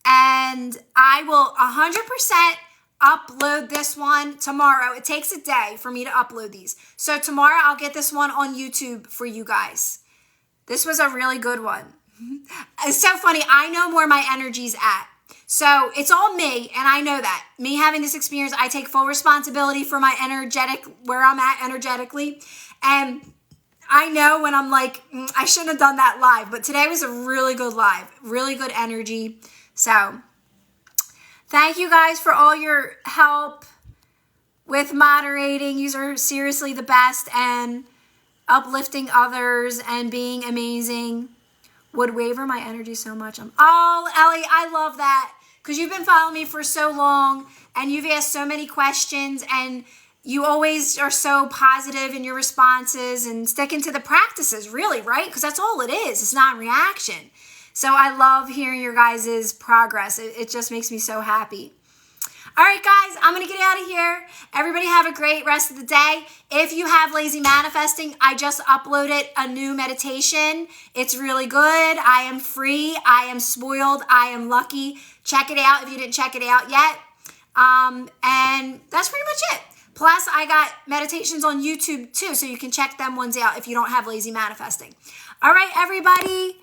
And I will 100% upload this one tomorrow. It takes a day for me to upload these. So tomorrow I'll get this one on YouTube for you guys. This was a really good one. It's so funny. I know where my energy's at. So it's all me, and I know that. Me having this experience, I take full responsibility for my where I'm at energetically. And I know when I'm like, I shouldn't have done that live, but today was a really good live, really good energy. So thank you guys for all your help with moderating. You are seriously the best, and uplifting others and being amazing. Would waver my energy so much. Ellie, I love that because you've been following me for so long and you've asked so many questions, and you always are so positive in your responses and sticking to the practices, really, right? Because that's all it is. It's not reaction. So I love hearing your guys' progress. It just makes me so happy. All right, guys, I'm going to get out of here. Everybody have a great rest of the day. If you have lazy manifesting, I just uploaded a new meditation. It's really good. I am free. I am spoiled. I am lucky. Check it out if you didn't check it out yet. And that's pretty much it. Plus, I got meditations on YouTube too, so you can check them ones out if you don't have lazy manifesting. All right, everybody,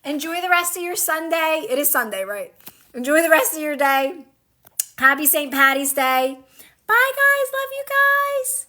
enjoy the rest of your Sunday. It is Sunday, right? Enjoy the rest of your day. Happy St. Patty's Day. Bye, guys. Love you guys.